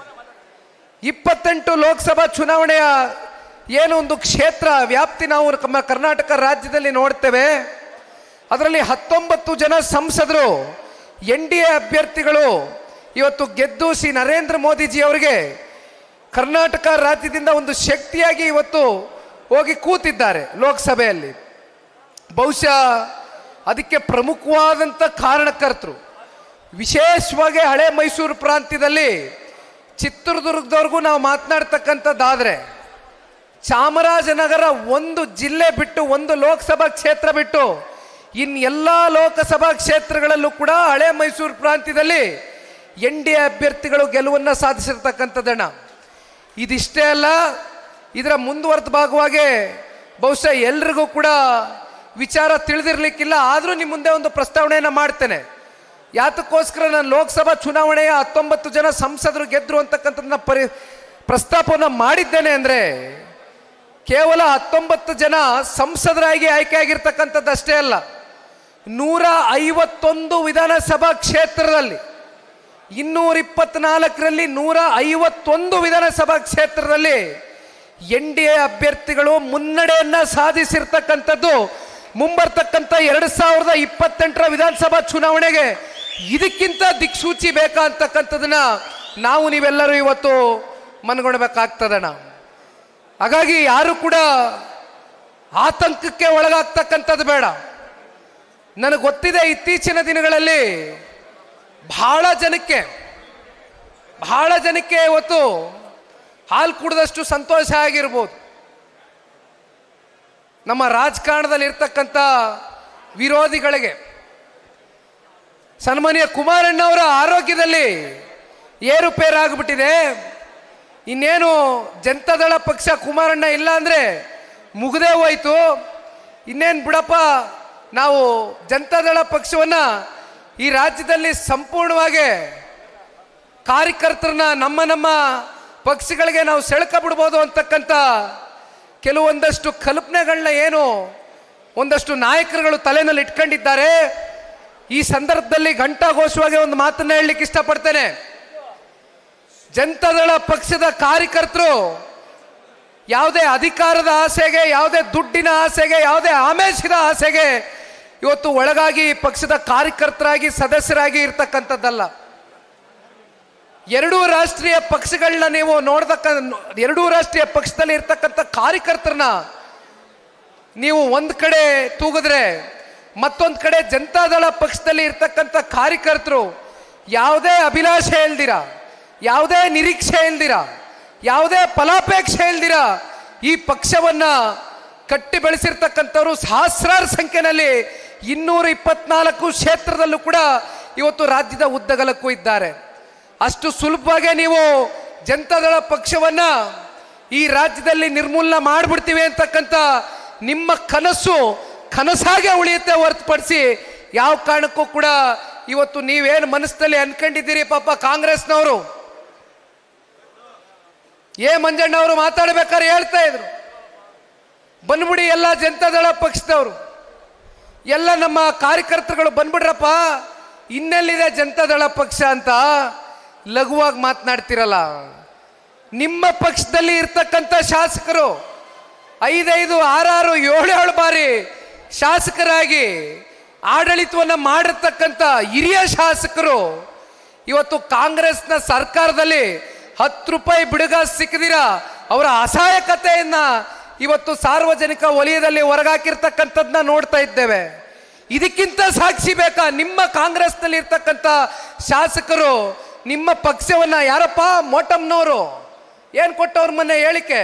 28 ಲೋಕಸಭಾ ಚುನಾವಣೆಯ ಏನು ಒಂದು ಕ್ಷೇತ್ರ ವ್ಯಾಪ್ತಿ ನಾವು ನಮ್ಮ ಕರ್ನಾಟಕ ರಾಜ್ಯದಲ್ಲಿ ನೋಡ್ತೇವೆ. ಅದರಲ್ಲಿ 19 ಜನ ಸಂಸದರು NDA ಅಭ್ಯರ್ಥಿಗಳು ಇವತ್ತು ಗೆದ್ದು ಶ್ರೀ ನರೇಂದ್ರ ಮೋದಿಜಿ ಅವರಿಗೆ ಕರ್ನಾಟಕ ರಾಜ್ಯದಿಂದ ಒಂದು ಶಕ್ತಿಯಾಗಿ ಇವತ್ತು ಹೋಗಿ ಕೂತಿದ್ದಾರೆ ಲೋಕಸಭೆಯಲ್ಲಿ. ಬಹುಶಃ ಅದಕ್ಕೆ ಪ್ರಮುಖವಾದಂಥ ಕಾರಣಕರ್ತರು ವಿಶೇಷವಾಗಿ ಹಳೆ ಮೈಸೂರು ಪ್ರಾಂತ್ಯದಲ್ಲಿ ಚಿತ್ರದುರ್ಗದವರೆಗೂ ನಾವು ಮಾತನಾಡ್ತಕ್ಕಂಥದ್ದಾದರೆ ಚಾಮರಾಜನಗರ ಒಂದು ಜಿಲ್ಲೆ ಬಿಟ್ಟು, ಒಂದು ಲೋಕಸಭಾ ಕ್ಷೇತ್ರ ಬಿಟ್ಟು ಎಲ್ಲ ಲೋಕಸಭಾ ಕ್ಷೇತ್ರಗಳಲ್ಲೂ ಕೂಡ ಹಳೆ ಮೈಸೂರು ಪ್ರಾಂತ್ಯದಲ್ಲಿ NDA ಅಭ್ಯರ್ಥಿಗಳು ಗೆಲುವನ್ನು ಸಾಧಿಸಿರ್ತಕ್ಕಂಥದ್ದಣ್ಣ. ಇದಿಷ್ಟೇ ಅಲ್ಲ, ಇದರ ಮುಂದುವರೆದ ಭಾಗವಾಗಿ ಬಹುಶಃ ಎಲ್ರಿಗೂ ಕೂಡ ವಿಚಾರ ತಿಳಿದಿರ್ಲಿಕ್ಕಿಲ್ಲ. ಆದರೂ ನಿಮ್ಮ ಮುಂದೆ ಒಂದು ಪ್ರಸ್ತಾವನೆಯನ್ನು ಮಾಡ್ತೇನೆ. ಯಾತಕ್ಕೋಸ್ಕರ ನಾನು ಲೋಕಸಭಾ ಚುನಾವಣೆಯ 19 ಜನ ಸಂಸದರು ಗೆದ್ರು ಅಂತಕ್ಕಂಥದ್ದನ್ನ ಪ್ರಸ್ತಾಪವನ್ನು ಮಾಡಿದ್ದೇನೆ ಅಂದರೆ ಕೇವಲ 19 ಜನ ಸಂಸದರಾಗಿ ಆಯ್ಕೆ ಆಗಿರ್ತಕ್ಕಂಥದ್ದಷ್ಟೇ ಅಲ್ಲ, 151 ವಿಧಾನಸಭಾ ಕ್ಷೇತ್ರದಲ್ಲಿ 224ರಲ್ಲಿ 151 ವಿಧಾನಸಭಾ ಕ್ಷೇತ್ರದಲ್ಲಿ NDA ಅಭ್ಯರ್ಥಿಗಳು ಮುನ್ನಡೆಯನ್ನ ಸಾಧಿಸಿರ್ತಕ್ಕಂಥದ್ದು ಮುಂಬರ್ತಕ್ಕಂಥ 2028ರ ವಿಧಾನಸಭಾ ಚುನಾವಣೆಗೆ ಇದಕ್ಕಿಂತ ದಿಕ್ಸೂಚಿ ಬೇಕಾ ಅಂತಕ್ಕಂಥದನ್ನ ನಾವು ನೀವೆಲ್ಲರೂ ಇವತ್ತು ಮನಗೊಳ್ಬೇಕಾಗ್ತದಣ್ಣ. ಹಾಗಾಗಿ ಯಾರು ಕೂಡ ಆತಂಕಕ್ಕೆ ಒಳಗಾಗ್ತಕ್ಕಂಥದ್ದು ಬೇಡ. ನನಗೆ ಗೊತ್ತಿದೆ, ಇತ್ತೀಚಿನ ದಿನಗಳಲ್ಲಿ ಬಹಳ ಜನಕ್ಕೆ ಇವತ್ತು ಹಾಲು ಕುಡಿದಷ್ಟು ಸಂತೋಷ ಆಗಿರ್ಬೋದು. ನಮ್ಮ ರಾಜಕಾರಣದಲ್ಲಿ ಇರ್ತಕ್ಕಂಥ ವಿರೋಧಿಗಳಿಗೆ ಸನ್ಮಾನ್ಯ ಕುಮಾರಣ್ಣ ಅವರ ಆರೋಗ್ಯದಲ್ಲಿ ಏರುಪೇರಾಗ್ಬಿಟ್ಟಿದೆ. ಇನ್ನೇನು ಜನತಾದಳ ಪಕ್ಷ ಕುಮಾರಣ್ಣ ಇಲ್ಲ ಅಂದರೆ ಮುಗದೇ ಹೋಯ್ತು. ಇನ್ನೇನು ಬಿಡಪ್ಪ, ನಾವು ಜನತಾದಳ ಪಕ್ಷವನ್ನು ಈ ರಾಜ್ಯದಲ್ಲಿ ಸಂಪೂರ್ಣವಾಗಿ ಕಾರ್ಯಕರ್ತರನ್ನ ನಮ್ಮ ಪಕ್ಷಗಳಿಗೆ ನಾವು ಸೆಳ್ಕ ಬಿಡ್ಬೋದು ಅಂತಕ್ಕಂಥ ಕೆಲವೊಂದಷ್ಟು ಕಲ್ಪನೆಗಳನ್ನ ಏನು ಒಂದಷ್ಟು ನಾಯಕರುಗಳು ತಲೆನಲ್ಲಿ ಇಟ್ಕೊಂಡಿದ್ದಾರೆ. ಈ ಸಂದರ್ಭದಲ್ಲಿ ಘಂಟಾಘೋಷವಾಗಿ ಒಂದು ಮಾತನ್ನ ಹೇಳಲಿಕ್ಕೆ ಇಷ್ಟಪಡ್ತೇನೆ. ಜನತಾದಳ ಪಕ್ಷದ ಕಾರ್ಯಕರ್ತರು ಯಾವುದೇ ಅಧಿಕಾರದ ಆಸೆಗೆ, ಯಾವುದೇ ದುಡ್ಡಿನ ಆಸೆಗೆ, ಯಾವುದೇ ಆಮಿಷದ ಆಸೆಗೆ ಇವತ್ತು ಒಳಗಾಗಿ ಪಕ್ಷದ ಕಾರ್ಯಕರ್ತರಾಗಿ ಸದಸ್ಯರಾಗಿ ಇರ್ತಕ್ಕಂಥದ್ದಲ್ಲ. ಎರಡೂ ರಾಷ್ಟ್ರೀಯ ಪಕ್ಷಗಳನ್ನ ನೀವು ಎರಡೂ ರಾಷ್ಟ್ರೀಯ ಪಕ್ಷದಲ್ಲಿ ಇರ್ತಕ್ಕಂಥ ಕಾರ್ಯಕರ್ತರನ್ನ ನೀವು ಒಂದು ಕಡೆ ತೂಗಿದ್ರೆ ಮತ್ತೊಂದು ಕಡೆ ಜನತಾದಳ ಪಕ್ಷದಲ್ಲಿ ಇರ್ತಕ್ಕಂಥ ಕಾರ್ಯಕರ್ತರು ಯಾವುದೇ ಅಭಿಲಾಷೆ ಇಲ್ದಿರ, ಯಾವುದೇ ನಿರೀಕ್ಷೆ ಇಲ್ದಿರ, ಯಾವುದೇ ಫಲಾಪೇಕ್ಷೆ ಇಲ್ದಿರ ಈ ಪಕ್ಷವನ್ನ ಕಟ್ಟಿ ಬೆಳೆಸಿರ್ತಕ್ಕಂಥವ್ರು ಸಹಸ್ರಾರು ಸಂಖ್ಯೆಯಲ್ಲಿ 224 ಕ್ಷೇತ್ರದಲ್ಲೂ ಕೂಡ ಇವತ್ತು ರಾಜ್ಯದ ಉದ್ದಗಲಕ್ಕೂ ಇದ್ದಾರೆ. ಅಷ್ಟು ಸುಲಭವಾಗಿ ನೀವು ಜನತಾದಳ ಪಕ್ಷವನ್ನ ಈ ರಾಜ್ಯದಲ್ಲಿ ನಿರ್ಮೂಲನೆ ಮಾಡಿಬಿಡ್ತೀವಿ ಅಂತಕ್ಕಂಥ ನಿಮ್ಮ ಕನಸು ಕನಸಾಗೆ ಉಳಿಯುತ್ತೆ ಹೊರತುಪಡಿಸಿ ಯಾವ ಕಾರಣಕ್ಕೂ ಕೂಡ ಇವತ್ತು ನೀವೇನು ಮನಸ್ಸಲ್ಲಿ ಅನ್ಕೊಂಡಿದ್ದೀರಿ. ಪಾಪ ಕಾಂಗ್ರೆಸ್ನವರು ಮಂಜಣ್ಣವರು ಮಾತಾಡ್ಬೇಕಾದ್ರೆ ಹೇಳ್ತಾ ಇದ್ರು, ಬಂದ್ಬಿಡಿ ಎಲ್ಲ ಜನತಾದಳ ಪಕ್ಷದವರು ಎಲ್ಲ ನಮ್ಮ ಕಾರ್ಯಕರ್ತರುಗಳು ಬಂದ್ಬಿಡ್ರಪ್ಪ, ಇನ್ನೆಲ್ಲಿದೆ ಜನತಾದಳ ಪಕ್ಷ ಅಂತ ಲಘುವಾಗಿ ಮಾತನಾಡ್ತಿರಲ್ಲ. ನಿಮ್ಮ ಪಕ್ಷದಲ್ಲಿ ಇರ್ತಕ್ಕಂಥ ಶಾಸಕರು 5, 6, 7 ಬಾರಿ ಶಾಸಕರಾಗಿ ಆಡಳಿತವನ್ನು ಮಾಡಿರ್ತಕ್ಕಂಥ ಹಿರಿಯ ಶಾಸಕರು ಇವತ್ತು ಕಾಂಗ್ರೆಸ್ನ ಸರ್ಕಾರದಲ್ಲಿ 10 ರೂಪಾಯಿ ಬಿಡುಗ ಸಿಕ್ಕದಿರ ಅವರ ಅಸಹಾಯಕತೆಯನ್ನ ಇವತ್ತು ಸಾರ್ವಜನಿಕ ವಲಯದಲ್ಲಿ ಹೊರಗಾಕಿರ್ತಕ್ಕಂಥದ್ದನ್ನ ನೋಡ್ತಾ ಇದ್ದೇವೆ. ಇದಕ್ಕಿಂತ ಸಾಕ್ಷಿ ಬೇಕಾ? ನಿಮ್ಮ ಕಾಂಗ್ರೆಸ್ನಲ್ಲಿ ಇರ್ತಕ್ಕಂಥ ಶಾಸಕರು ನಿಮ್ಮ ಪಕ್ಷವನ್ನ, ಯಾರಪ್ಪ ಮೋಟಮ್ನವರು ಏನು ಕೊಟ್ಟವ್ರ ಮೊನ್ನೆ ಹೇಳಿಕೆ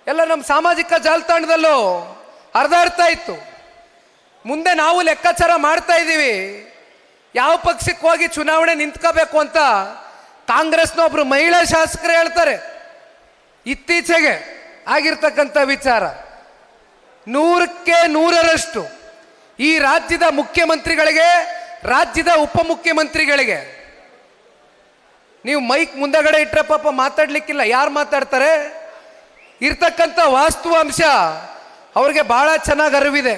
ಎಲ್ಲ ನಮ್ಮ ಸಾಮಾಜಿಕ ಜಾಲತಾಣದಲ್ಲೂ ಹರಿದಾಡ್ತಾ ಇತ್ತು. ಮುಂದೆ ನಾವು ಲೆಕ್ಕಾಚಾರ ಮಾಡ್ತಾ ಇದ್ದೀವಿ, ಯಾವ ಪಕ್ಷಕ್ಕೆ ಹೋಗಿ ಚುನಾವಣೆ ನಿಂತ್ಕೋಬೇಕು ಅಂತ ಕಾಂಗ್ರೆಸ್ನ ಒಬ್ರು ಮಹಿಳಾ ಶಾಸಕರು ಹೇಳ್ತಾರೆ. ಇತ್ತೀಚೆಗೆ ಆಗಿರ್ತಕ್ಕಂಥ ವಿಚಾರ 100ಕ್ಕೆ 100ರಷ್ಟು ಈ ರಾಜ್ಯದ ಮುಖ್ಯಮಂತ್ರಿಗಳಿಗೆ, ರಾಜ್ಯದ ಉಪಮುಖ್ಯಮಂತ್ರಿಗಳಿಗೆ ನೀವು ಮೈಕ್ ಮುಂದಗಡೆ ಇಟ್ಟರೆ ಪಾಪ ಮಾತಾಡ್ಲಿಕ್ಕಿಲ್ಲ, ಯಾರು ಮಾತಾಡ್ತಾರೆ? ಇರ್ತಕ್ಕಂಥ ವಾಸ್ತವಾಂಶ ಅವ್ರಿಗೆ ಬಹಳ ಚೆನ್ನಾಗಿ ಅರಿವಿದೆ.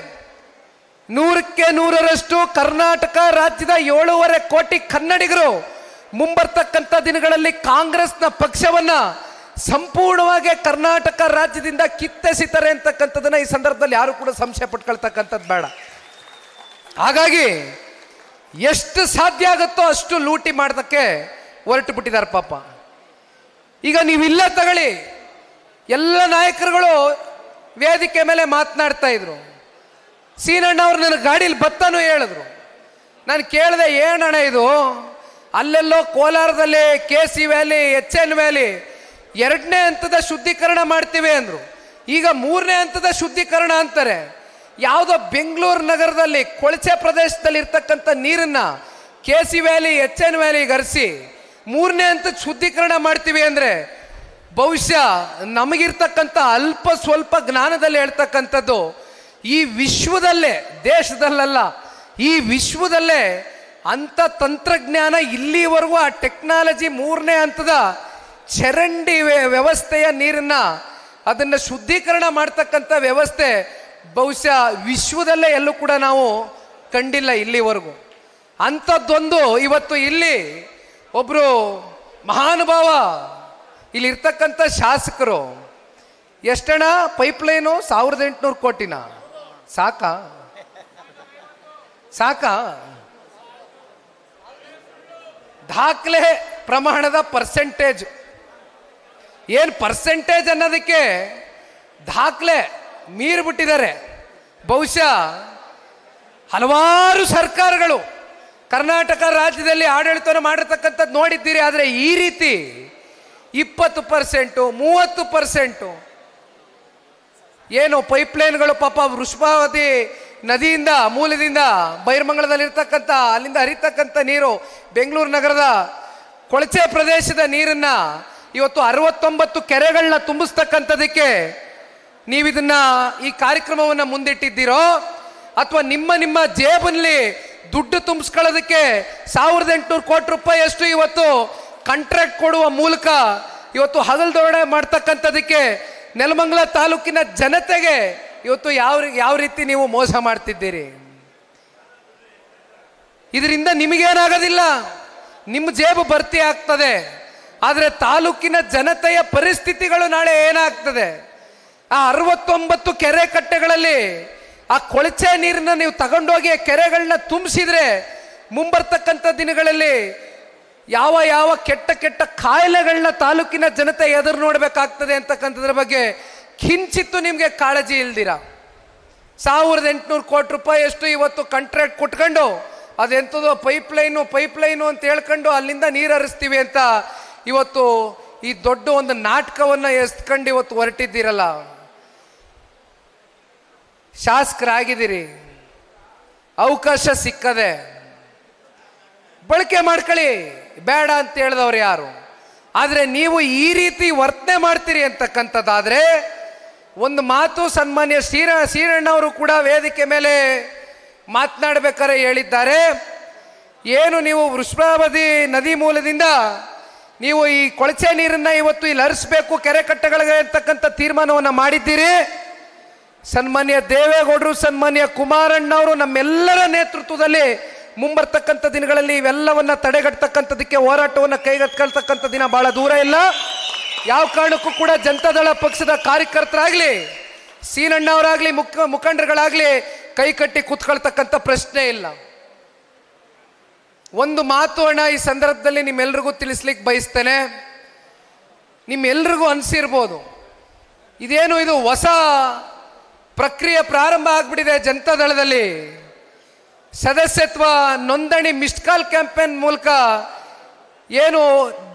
100ಕ್ಕೆ 100ರಷ್ಟು ಕರ್ನಾಟಕ ರಾಜ್ಯದ 7.5 ಕೋಟಿ ಕನ್ನಡಿಗರು ಮುಂಬರ್ತಕ್ಕಂಥ ದಿನಗಳಲ್ಲಿ ಕಾಂಗ್ರೆಸ್ನ ಪಕ್ಷವನ್ನ ಸಂಪೂರ್ಣವಾಗಿ ಕರ್ನಾಟಕ ರಾಜ್ಯದಿಂದ ಕಿತ್ತೆಸಿತಾರೆ ಅಂತಕ್ಕಂಥದ್ದನ್ನ ಈ ಸಂದರ್ಭದಲ್ಲಿ ಯಾರು ಕೂಡ ಸಂಶಯ ಪಟ್ಕೊಳ್ತಕ್ಕಂಥದ್ದು ಬೇಡ. ಹಾಗಾಗಿ ಎಷ್ಟು ಸಾಧ್ಯ ಆಗುತ್ತೋ ಅಷ್ಟು ಲೂಟಿ ಮಾಡೋದಕ್ಕೆ ಹೊರಟು ಬಿಟ್ಟಿದ್ದಾರೆ ಪಾಪ. ಈಗ ನೀವಿಲ್ಲ ತಗೊಳ್ಳಿ, ಎಲ್ಲ ನಾಯಕರುಗಳು ವೇದಿಕೆ ಮೇಲೆ ಮಾತನಾಡ್ತಾ ಇದ್ರು. ಸೀನಣ್ಣ ಅವ್ರು ನನ್ನ ಗಾಡೀಲಿ ಬತ್ತಾನು ಹೇಳಿದ್ರು. ನಾನು ಕೇಳಿದೆ, ಏನಣ್ಣ ಇದು? ಅಲ್ಲೆಲ್ಲೋ ಕೋಲಾರದಲ್ಲಿ KC ವ್ಯಾಲಿ, HN ವ್ಯಾಲಿ 2ನೇ ಹಂತದ ಶುದ್ಧೀಕರಣ ಮಾಡ್ತೀವಿ ಅಂದರು. ಈಗ 3ನೇ ಹಂತದ ಶುದ್ಧೀಕರಣ ಅಂತಾರೆ. ಯಾವುದೋ ಬೆಂಗಳೂರು ನಗರದಲ್ಲಿ ಕೊಳಚೆ ಪ್ರದೇಶದಲ್ಲಿ ಇರ್ತಕ್ಕಂಥ ನೀರನ್ನ KC ವ್ಯಾಲಿ, HN ವ್ಯಾಲಿಗೆ ಹರಿಸಿ 3ನೇ ಹಂತದ ಶುದ್ಧೀಕರಣ ಮಾಡ್ತೀವಿ ಅಂದರೆ ಬಹುಶಃ ನಮಗಿರ್ತಕ್ಕಂಥ ಅಲ್ಪ ಸ್ವಲ್ಪ ಜ್ಞಾನದಲ್ಲಿ ಹೇಳ್ತಕ್ಕಂಥದ್ದು ಈ ವಿಶ್ವದಲ್ಲೇ, ದೇಶದಲ್ಲ, ಈ ವಿಶ್ವದಲ್ಲೇ ಅಂಥ ತಂತ್ರಜ್ಞಾನ ಇಲ್ಲಿವರೆಗೂ ಆ ಟೆಕ್ನಾಲಜಿ 3ನೇ ಹಂತದ ಚರಂಡಿ ವ್ಯವಸ್ಥೆಯ ನೀರನ್ನ ಅದನ್ನು ಶುದ್ಧೀಕರಣ ಮಾಡ್ತಕ್ಕಂಥ ವ್ಯವಸ್ಥೆ ಬಹುಶಃ ವಿಶ್ವದಲ್ಲೇ ಎಲ್ಲೂ ಕೂಡ ನಾವು ಕಂಡಿಲ್ಲ ಇಲ್ಲಿವರೆಗೂ. ಅಂಥದ್ದೊಂದು ಇವತ್ತು ಇಲ್ಲಿ ಒಬ್ಬರು ಮಹಾನುಭಾವ ಇಲ್ಲಿರ್ತಕ್ಕಂಥ ಶಾಸಕರು ಎಷ್ಟಣ್ಣ ಪೈಪ್ಲೈನು 1800 ಕೋಟಿನ ಸಾಕಾ? ದಾಖಲೆ ಪ್ರಮಾಣದ ಪರ್ಸೆಂಟೇಜ್, ಏನು ಪರ್ಸೆಂಟೇಜ್ ಅನ್ನೋದಕ್ಕೆ ದಾಖಲೆ ಮೀರಿಬಿಟ್ಟಿದ್ದಾರೆ. ಬಹುಶಃ ಹಲವಾರು ಸರ್ಕಾರಗಳು ಕರ್ನಾಟಕ ರಾಜ್ಯದಲ್ಲಿ ಆಡಳಿತವನ್ನು ಮಾಡಿರ್ತಕ್ಕಂಥದ್ದು ನೋಡಿದ್ದೀರಿ. ಆದರೆ ಈ ರೀತಿ 20%, 30% ಏನು ಪೈಪ್ಲೈನ್ಗಳು ಪಾಪ ವೃಷಭಾವತಿ ನದಿಯಿಂದ ಮೂಲದಿಂದ ಬೈರಮಂಗಲದಲ್ಲಿರ್ತಕ್ಕಂಥ ಅಲ್ಲಿಂದ ಹರಿತಕ್ಕಂಥ ನೀರು ಬೆಂಗಳೂರು ನಗರದ ಕೊಳಚೆ ಪ್ರದೇಶದ ನೀರನ್ನ ಇವತ್ತು 69 ಕೆರೆಗಳನ್ನ ತುಂಬಿಸ್ತಕ್ಕಂಥದಕ್ಕೆ ನೀವಿದನ್ನ ಈ ಕಾರ್ಯಕ್ರಮವನ್ನು ಮುಂದಿಟ್ಟಿದ್ದೀರೋ ಅಥವಾ ನಿಮ್ಮ ಜೇಬಲ್ಲಿ ದುಡ್ಡು ತುಂಬಿಸ್ಕೊಳ್ಳೋದಕ್ಕೆ 1800 ಕೋಟಿ ರೂಪಾಯಿಯಷ್ಟು ಇವತ್ತು ಕಾಂಟ್ರಾಕ್ಟ್ ಕೊಡುವ ಮೂಲಕ ಇವತ್ತು ಹಗಲ್ದೊಡೆ ಮಾಡ್ತಕ್ಕಂಥದಕ್ಕೆ ನೆಲಮಂಗಲ ತಾಲೂಕಿನ ಜನತೆಗೆ ಇವತ್ತು ಯಾವ ರೀತಿ ನೀವು ಮೋಸ ಮಾಡ್ತಿದ್ದೀರಿ? ಇದರಿಂದ ನಿಮಗೇನಾಗೋದಿಲ್ಲ, ನಿಮ್ಮ ಜೇಬು ಭರ್ತಿ ಆಗ್ತದೆ. ಆದರೆ ತಾಲೂಕಿನ ಜನತೆಯ ಪರಿಸ್ಥಿತಿಗಳು ನಾಳೆ ಏನಾಗ್ತದೆ? ಆ 69 ಕೆರೆ ಕಟ್ಟೆಗಳಲ್ಲಿ ಆ ಕೊಳಚೆ ನೀರನ್ನ ನೀವು ತಗೊಂಡೋಗಿ ಕೆರೆಗಳನ್ನ ತುಂಬಿಸಿದ್ರೆ ಮುಂಬರ್ತಕ್ಕಂಥ ದಿನಗಳಲ್ಲಿ ಯಾವ ಕೆಟ್ಟ ಕಾಯಿಲೆಗಳನ್ನ ತಾಲೂಕಿನ ಜನತೆ ಎದುರು ನೋಡಬೇಕಾಗ್ತದೆ ಅಂತಕ್ಕಂಥದ್ರ ಬಗ್ಗೆ ಕಿಂಚಿತ್ತು ನಿಮಗೆ ಕಾಳಜಿ ಇಲ್ದಿರ 1800 ಕೋಟಿ ರೂಪಾಯಿಯಷ್ಟು ಇವತ್ತು ಕಾಂಟ್ರಾಕ್ಟ್ ಕೊಟ್ಕೊಂಡು ಅದೆಂಥದ್ದು ಪೈಪ್ಲೈನು ಅಂತ ಹೇಳ್ಕೊಂಡು ಅಲ್ಲಿಂದ ನೀರು ಹರಿಸ್ತೀವಿ ಅಂತ ಇವತ್ತು ಈ ದೊಡ್ಡ ಒಂದು ನಾಟಕವನ್ನು ಎಸ್ಕೊಂಡು ಇವತ್ತು ಹೊರಟಿದ್ದೀರಲ್ಲ. ಶಾಸಕರಾಗಿದ್ದೀರಿ, ಅವಕಾಶ ಸಿಕ್ಕದೆ ಬಳಕೆ ಮಾಡ್ಕೊಳ್ಳಿ, ಬೇಡ ಅಂತ ಹೇಳಿದವ್ರು ಯಾರು? ಆದರೆ ನೀವು ಈ ರೀತಿ ವರ್ತನೆ ಮಾಡ್ತೀರಿ ಅಂತಕ್ಕಂಥದ್ದಾದ್ರೆ ಒಂದು ಮಾತು ಸನ್ಮಾನ್ಯ ಶ್ರೀರಣ್ಣವರು ಕೂಡ ವೇದಿಕೆ ಮೇಲೆ ಮಾತನಾಡಬೇಕಾದ್ರೆ ಹೇಳಿದ್ದಾರೆ. ಏನು ನೀವು ವೃಷಭಾವತಿ ನದಿ ಮೂಲದಿಂದ ನೀವು ಈ ಕೊಳಚೆ ನೀರನ್ನ ಇವತ್ತು ಇಲ್ಲಿ ಹರಿಸಬೇಕು ಕೆರೆ ಕಟ್ಟೆಗಳಿಗೆ ಅಂತಕ್ಕಂಥ ತೀರ್ಮಾನವನ್ನು ಮಾಡಿದ್ದೀರಿ. ಸನ್ಮಾನ್ಯ ದೇವೇಗೌಡರು, ಸನ್ಮಾನ್ಯ ಕುಮಾರಣ್ಣವರು ನಮ್ಮೆಲ್ಲರ ನೇತೃತ್ವದಲ್ಲಿ ಮುಂಬರ್ತಕ್ಕಂಥ ದಿನಗಳಲ್ಲಿ ಇವೆಲ್ಲವನ್ನ ತಡೆಗಟ್ಟತಕ್ಕಂಥದಕ್ಕೆ ಹೋರಾಟವನ್ನು ಕೈಗೆತ್ತಿಕೊಳ್ತಕ್ಕಂಥ ದಿನ ಬಹಳ ದೂರ ಇಲ್ಲ. ಯಾವ ಕಾರಣಕ್ಕೂ ಕೂಡ ಜನತಾದಳ ಪಕ್ಷದ ಕಾರ್ಯಕರ್ತರಾಗ್ಲಿ, ಸೀನಣ್ಣವರಾಗ್ಲಿ, ಮುಖಂಡರುಗಳಾಗ್ಲಿ ಕೈ ಕಟ್ಟಿ ಕೂತ್ಕೊಳ್ತಕ್ಕಂಥ ಪ್ರಶ್ನೆ ಇಲ್ಲ. ಒಂದು ಮಾತು ಅಣ್ಣ ಈ ಸಂದರ್ಭದಲ್ಲಿ ನಿಮ್ಮೆಲ್ರಿಗೂ ತಿಳಿಸ್ಲಿಕ್ಕೆ ಬಯಸ್ತೇನೆ. ನಿಮ್ಮೆಲ್ರಿಗೂ ಅನಿಸಿರ್ಬೋದು, ಇದೇನು ಇದು ಹೊಸ ಪ್ರಕ್ರಿಯೆ ಪ್ರಾರಂಭ ಆಗ್ಬಿಟ್ಟಿದೆ ಜನತಾದಳದಲ್ಲಿ. ಸದಸ್ಯತ್ವ ನೋಂದಣಿ ಮಿಸ್ಡ್ ಕಾಲ್ ಕ್ಯಾಂಪೇನ್ ಮೂಲಕ ಏನು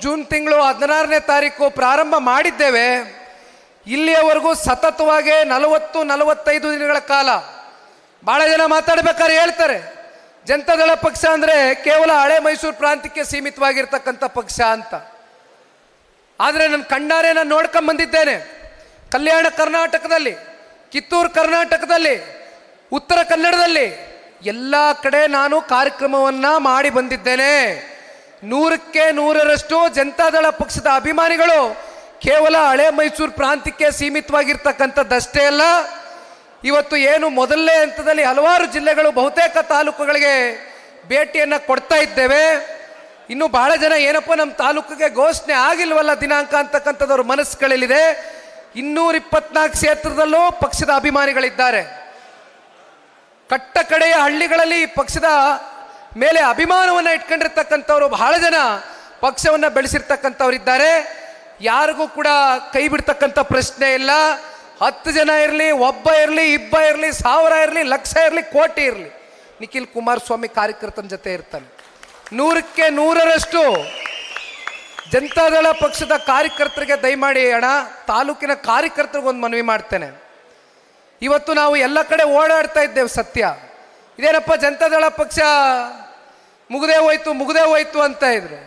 ಜೂನ್ ತಿಂಗಳು 16ನೇ ತಾರೀಕು ಪ್ರಾರಂಭ ಮಾಡಿದ್ದೇವೆ. ಇಲ್ಲಿಯವರೆಗೂ ಸತತವಾಗಿ 40-45 ದಿನಗಳ ಕಾಲ ಬಹಳ ಜನ ಮಾತಾಡ್ಬೇಕಾದ್ರೆ ಹೇಳ್ತಾರೆ ಜನತಾದಳ ಪಕ್ಷ ಅಂದ್ರೆ ಕೇವಲ ಹಳೆ ಮೈಸೂರು ಪ್ರಾಂತ್ಯಕ್ಕೆ ಸೀಮಿತವಾಗಿರ್ತಕ್ಕಂಥ ಪಕ್ಷ ಅಂತ. ಆದರೆ ನನ್ನ ಕಣ್ಣಾರೆ ನಾನು ನೋಡ್ಕೊಂಡ್ ಬಂದಿದ್ದೇನೆ. ಕಲ್ಯಾಣ ಕರ್ನಾಟಕದಲ್ಲಿ, ಕಿತ್ತೂರು ಕರ್ನಾಟಕದಲ್ಲಿ, ಉತ್ತರ ಕನ್ನಡದಲ್ಲಿ ಎಲ್ಲ ಕಡೆ ನಾನು ಕಾರ್ಯಕ್ರಮವನ್ನ ಮಾಡಿ ಬಂದಿದ್ದೇನೆ. 100ಕ್ಕೆ 100ರಷ್ಟು ಜನತಾದಳ ಪಕ್ಷದ ಅಭಿಮಾನಿಗಳು ಕೇವಲ ಹಳೆ ಮೈಸೂರು ಪ್ರಾಂತ್ಯಕ್ಕೆ ಸೀಮಿತವಾಗಿರ್ತಕ್ಕಂಥದ್ದಷ್ಟೇ ಅಲ್ಲ, ಇವತ್ತು ಏನು ಮೊದಲನೇ ಹಂತದಲ್ಲಿ ಹಲವಾರು ಜಿಲ್ಲೆಗಳು, ಬಹುತೇಕ ತಾಲೂಕುಗಳಿಗೆ ಭೇಟಿಯನ್ನ ಕೊಡ್ತಾ ಇದ್ದೇವೆ. ಇನ್ನು ಬಹಳ ಜನ ಏನಪ್ಪ ನಮ್ಮ ತಾಲೂಕಿಗೆ ಘೋಷಣೆ ಆಗಿಲ್ವಲ್ಲ ದಿನಾಂಕ ಅಂತಕ್ಕಂಥದ್ದವ್ರ ಮನಸ್ಸುಗಳಲ್ಲಿದೆ. 224 ಕ್ಷೇತ್ರದಲ್ಲೂ ಪಕ್ಷದ ಅಭಿಮಾನಿಗಳಿದ್ದಾರೆ. ಕಟ್ಟ ಕಡೆಯ ಹಳ್ಳಿಗಳಲ್ಲಿ ಪಕ್ಷದ ಮೇಲೆ ಅಭಿಮಾನವನ್ನ ಇಟ್ಕೊಂಡಿರ್ತಕ್ಕಂಥವ್ರು ಬಹಳ ಜನ ಪಕ್ಷವನ್ನ ಬೆಳೆಸಿರ್ತಕ್ಕಂಥವ್ರಿದ್ದಾರೆ. ಯಾರಿಗೂ ಕೂಡ ಕೈ ಬಿಡ್ತಕ್ಕಂಥ ಪ್ರಶ್ನೆ ಇಲ್ಲ. 10 ಜನ ಇರಲಿ, ಒಬ್ಬ ಇರಲಿ, ಇಬ್ಬ ಇರಲಿ, 1000 ಇರಲಿ, ಲಕ್ಷ ಇರಲಿ, ಕೋಟಿ ಇರಲಿ, ನಿಖಿಲ್ ಕುಮಾರಸ್ವಾಮಿ ಕಾರ್ಯಕರ್ತನ ಜೊತೆ ಇರ್ತಾನೆ. 100ಕ್ಕೆ 100ರಷ್ಟು ಜನತಾದಳ ಪಕ್ಷದ ಕಾರ್ಯಕರ್ತರಿಗೆ ದಯಮಾಡಿ ಅಣ್ಣ, ತಾಲೂಕಿನ ಕಾರ್ಯಕರ್ತರಿಗೆ ಒಂದು ಮನವಿ ಮಾಡ್ತೇನೆ. ಇವತ್ತು ನಾವು ಎಲ್ಲ ಕಡೆ ಓಡಾಡ್ತಾ ಇದ್ದೇವೆ, ಸತ್ಯ. ಇದೇನಪ್ಪ ಜನತಾದಳ ಪಕ್ಷ ಮುಗ್ದೇ ಹೋಯ್ತು ಅಂತ ಇದ್ರು.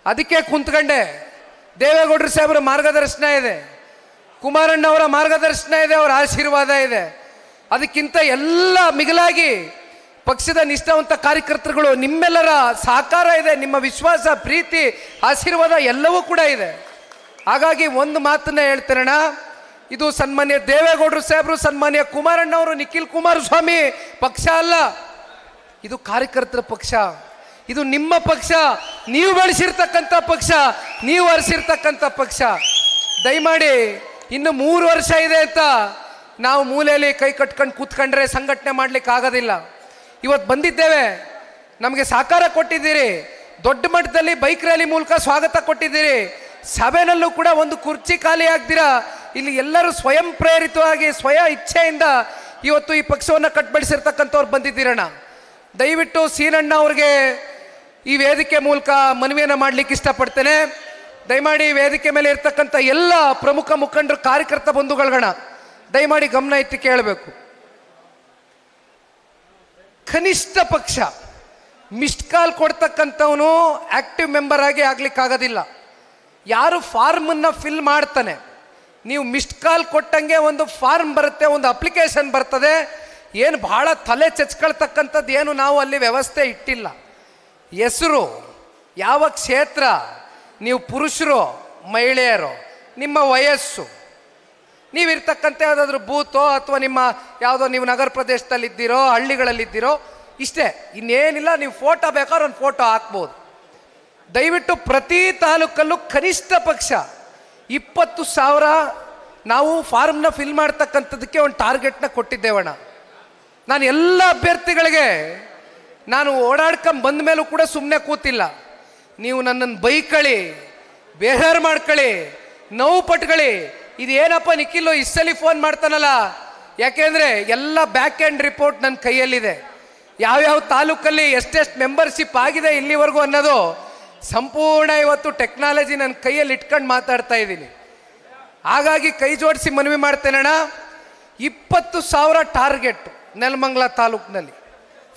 ಅದಕ್ಕೆ ಕುಂತ್ಕೊಂಡೆ. ದೇವೇಗೌಡರು ಸಾಹೇಬರ ಮಾರ್ಗದರ್ಶನ ಇದೆ, ಕುಮಾರಣ್ಣವರ ಮಾರ್ಗದರ್ಶನ ಇದೆ, ಅವರ ಆಶೀರ್ವಾದ ಇದೆ. ಅದಕ್ಕಿಂತ ಎಲ್ಲ ಮಿಗಿಲಾಗಿ ಪಕ್ಷದ ನಿಷ್ಠಾವಂತ ಕಾರ್ಯಕರ್ತರುಗಳು ನಿಮ್ಮೆಲ್ಲರ ಸಹಕಾರ ಇದೆ, ನಿಮ್ಮ ವಿಶ್ವಾಸ, ಪ್ರೀತಿ, ಆಶೀರ್ವಾದ ಎಲ್ಲವೂ ಕೂಡ ಇದೆ. ಹಾಗಾಗಿ ಒಂದು ಮಾತನ್ನ ಹೇಳ್ತೇನಣ್ಣ, ಇದು ಸನ್ಮಾನ್ಯ ದೇವೇಗೌಡರು ಸಾಹೇಬರು, ಸನ್ಮಾನ್ಯ ಕುಮಾರಣ್ಣವರು, ನಿಖಿಲ್ ಕುಮಾರಸ್ವಾಮಿ ಪಕ್ಷ ಅಲ್ಲ, ಇದು ಕಾರ್ಯಕರ್ತರ ಪಕ್ಷ. ಇದು ನಿಮ್ಮ ಪಕ್ಷ, ನೀವು ಬೆಳೆಸಿರ್ತಕ್ಕಂಥ ಪಕ್ಷ, ನೀವು ಹರಿಸಿರ್ತಕ್ಕಂಥ ಪಕ್ಷ. ದಯಮಾಡಿ ಇನ್ನು 3 ವರ್ಷ ಇದೆ ಅಂತ ನಾವು ಮೂಲೆಯಲ್ಲಿ ಕೈ ಕಟ್ಕೊಂಡು ಕೂತ್ಕೊಂಡ್ರೆ ಸಂಘಟನೆ ಮಾಡ್ಲಿಕ್ಕೆ ಆಗೋದಿಲ್ಲ. ಇವತ್ತು ಬಂದಿದ್ದೇವೆ, ನಮಗೆ ಸಹಕಾರ ಕೊಟ್ಟಿದ್ದೀರಿ, ದೊಡ್ಡ ಮಟ್ಟದಲ್ಲಿ ಬೈಕ್ ರ್ಯಾಲಿ ಮೂಲಕ ಸ್ವಾಗತ ಕೊಟ್ಟಿದ್ದೀರಿ. ಸಭೆನಲ್ಲೂ ಕೂಡ ಒಂದು ಕುರ್ಚಿ ಖಾಲಿ ಆಗ್ದಿರಾ ಇಲ್ಲಿ ಎಲ್ಲರೂ ಸ್ವಯಂ ಪ್ರೇರಿತವಾಗಿ ಇಚ್ಛೆಯಿಂದ ಇವತ್ತು ಈ ಪಕ್ಷವನ್ನು ಕಟ್ಬಡಿಸಿರ್ತಕ್ಕಂಥವ್ರು ಬಂದಿದ್ದೀರಣ್ಣ. ದಯವಿಟ್ಟು ಸೀನಣ್ಣ ಅವ್ರಿಗೆ ಈ ವೇದಿಕೆ ಮೂಲಕ ಮನವಿಯನ್ನು ಮಾಡ್ಲಿಕ್ಕೆ ಇಷ್ಟಪಡ್ತೇನೆ. ದಯಮಾಡಿ ವೇದಿಕೆ ಮೇಲೆ ಇರ್ತಕ್ಕಂಥ ಎಲ್ಲ ಪ್ರಮುಖ ಮುಖಂಡರು, ಕಾರ್ಯಕರ್ತ ಬಂಧುಗಳನ್ನ ದಯಮಾಡಿ ಗಮನ ಇಟ್ಟು ಕೇಳಬೇಕು. ಕನಿಷ್ಠ ಪಕ್ಷ ಮಿಸ್ಡ್ ಕಾಲ್ ಕೊಡ್ತಕ್ಕಂಥವನು ಆಕ್ಟಿವ್ ಮೆಂಬರ್ ಆಗಿ ಆಗ್ಲಿಕ್ಕಾಗೋದಿಲ್ಲ. ಯಾರು ಫಾರ್ಮನ್ನು ಫಿಲ್ ಮಾಡ್ತಾನೆ, ನೀವು ಮಿಸ್ಡ್ ಕಾಲ್ ಕೊಟ್ಟಂಗೆ ಒಂದು ಫಾರ್ಮ್ ಬರುತ್ತೆ, ಒಂದು ಅಪ್ಲಿಕೇಶನ್ ಬರ್ತದೆ. ಏನು ಬಹಳ ತಲೆ ಚಚ್ಕೊಳ್ತಕ್ಕಂಥದ್ದು ಏನು ನಾವು ಅಲ್ಲಿ ವ್ಯವಸ್ಥೆ ಇಟ್ಟಿಲ್ಲ. ಹೆಸರು, ಯಾವ ಕ್ಷೇತ್ರ, ನೀವು ಪುರುಷರು ಮಹಿಳೆಯರು, ನಿಮ್ಮ ವಯಸ್ಸು, ನೀವಿರ್ತಕ್ಕಂಥ ಯಾವುದಾದ್ರೂ ಬೂತೋ ಅಥವಾ ನಿಮ್ಮ ಯಾವುದೋ ನೀವು ನಗರ ಪ್ರದೇಶದಲ್ಲಿದ್ದೀರೋ ಹಳ್ಳಿಗಳಲ್ಲಿದ್ದೀರೋ ಇಷ್ಟೇ, ಇನ್ನೇನಿಲ್ಲ. ನೀವು ಫೋಟೋ ಬೇಕಾದ್ರೆ ಒಂದು ಫೋಟೋ ಹಾಕ್ಬೋದು. ದಯವಿಟ್ಟು ಪ್ರತಿ ತಾಲೂಕಲ್ಲೂ ಕನಿಷ್ಠ ಪಕ್ಷ 20,000 ನಾವು ಫಾರ್ಮ್ನ ಫಿಲ್ ಮಾಡ್ತಕ್ಕಂಥದ್ದಕ್ಕೆ ಒಂದು ಟಾರ್ಗೆಟ್ನ ಕೊಟ್ಟಿದ್ದೇವಣ್ಣ. ನಾನು ಎಲ್ಲ ಅಭ್ಯರ್ಥಿಗಳಿಗೆ ನಾನು ಓಡಾಡ್ಕೊಂಡ್ ಬಂದ ಮೇಲೂ ಕೂಡ ಸುಮ್ಮನೆ ಕೂತಿಲ್ಲ. ನೀವು ನನ್ನನ್ನು ಬೈಕಳಿ, ಬೇಹಾರ್ ಮಾಡ್ಕೊಳ್ಳಿ, ನೋವು ಪಟ್ಕೊಳ್ಳಿ, ಇದೇನಪ್ಪ ನಿಖಿಲ್ ಇಷ್ಟಲ್ಲಿ ಫೋನ್ ಮಾಡ್ತಾನಲ್ಲ, ಯಾಕೆಂದ್ರೆ ಎಲ್ಲ ಬ್ಯಾಕ್ ಎಂಡ್ ರಿಪೋರ್ಟ್ ನನ್ನ ಕೈಯಲ್ಲಿದೆ. ಯಾವ್ಯಾವ ತಾಲೂಕಲ್ಲಿ ಎಷ್ಟೆಷ್ಟು ಮೆಂಬರ್ಶಿಪ್ ಆಗಿದೆ ಇಲ್ಲಿವರೆಗೂ ಅನ್ನೋದು ಸಂಪೂರ್ಣ ಇವತ್ತು ಟೆಕ್ನಾಲಜಿ ನನ್ನ ಕೈಯಲ್ಲಿ ಇಟ್ಕೊಂಡು ಮಾತಾಡ್ತಾ ಇದ್ದೀನಿ. ಹಾಗಾಗಿ ಕೈ ಜೋಡಿಸಿ ಮನವಿ ಮಾಡ್ತೇನಣ್ಣ, 20,000 ಟಾರ್ಗೆಟ್ ನೆಲಮಂಗಲ ತಾಲೂಕಿನಲ್ಲಿ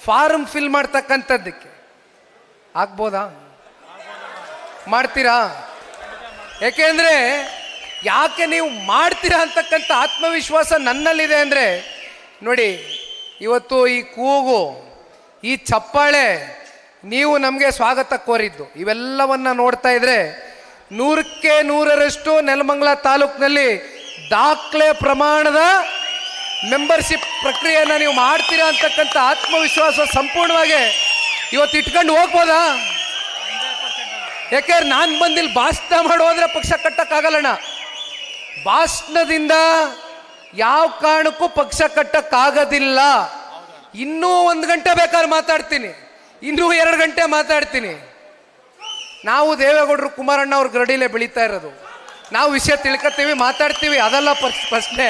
ಫಾರ್ಮ್ ಫಿಲ್ ಮಾಡ್ತಕ್ಕಂಥದ್ದಕ್ಕೆ ಆಗ್ಬೋದಾ? ಮಾಡ್ತೀರಾ? ಯಾಕೆಂದ್ರೆ ಯಾಕೆ ನೀವು ಮಾಡ್ತೀರಾ ಅಂತಕ್ಕಂಥ ಆತ್ಮವಿಶ್ವಾಸ ನನ್ನಲ್ಲಿದೆ ಅಂದರೆ ನೋಡಿ, ಇವತ್ತು ಈ ಕೂಗು, ಈ ಚಪ್ಪಾಳೆ, ನೀವು ನಮಗೆ ಸ್ವಾಗತ ಕೋರಿದ್ದು, ಇವೆಲ್ಲವನ್ನ ನೋಡ್ತಾ ಇದ್ರೆ 100ಕ್ಕೆ 100ರಷ್ಟು ನೆಲಮಂಗಲ ತಾಲೂಕಿನಲ್ಲಿ ದಾಖಲೆ ಪ್ರಮಾಣದ ಮೆಂಬರ್ಶಿಪ್ ಪ್ರಕ್ರಿಯೆಯನ್ನು ನೀವು ಮಾಡ್ತೀರಾ ಅಂತಕ್ಕಂಥ ಆತ್ಮವಿಶ್ವಾಸ ಸಂಪೂರ್ಣವಾಗಿ ಇವತ್ತು ಇಟ್ಕೊಂಡು ಹೋಗ್ಬೋದಾ? ಯಾಕೆಂದ್ರೆ ನಾನು ಬಂದಿಲ್ಲಿ ಭಾಷಣ ಮಾಡೋದ್ರೆ ಪಕ್ಷ ಕಟ್ಟಕ್ಕಾಗಲ್ಲಣ್ಣ. ಭಾಷಣದಿಂದ ಯಾವ ಕಾರಣಕ್ಕೂ ಪಕ್ಷ ಕಟ್ಟಕ್ಕಾಗೋದಿಲ್ಲ. ಇನ್ನೂ 1 ಗಂಟೆ ಬೇಕಾದ್ರೆ ಮಾತಾಡ್ತೀನಿ, ಇನ್ನೂ 2 ಗಂಟೆ ಮಾತಾಡ್ತೀನಿ. ನಾವು ದೇವೇಗೌಡರು ಕುಮಾರಣ್ಣ ಅವ್ರ ಗರಡಿಲೇ ಬೆಳೀತಾ ಇರೋದು. ನಾವು ವಿಷಯ ತಿಳ್ಕೊತೀವಿ, ಮಾತಾಡ್ತೀವಿ, ಅದೆಲ್ಲ ಪ್ರಶ್ನೆ.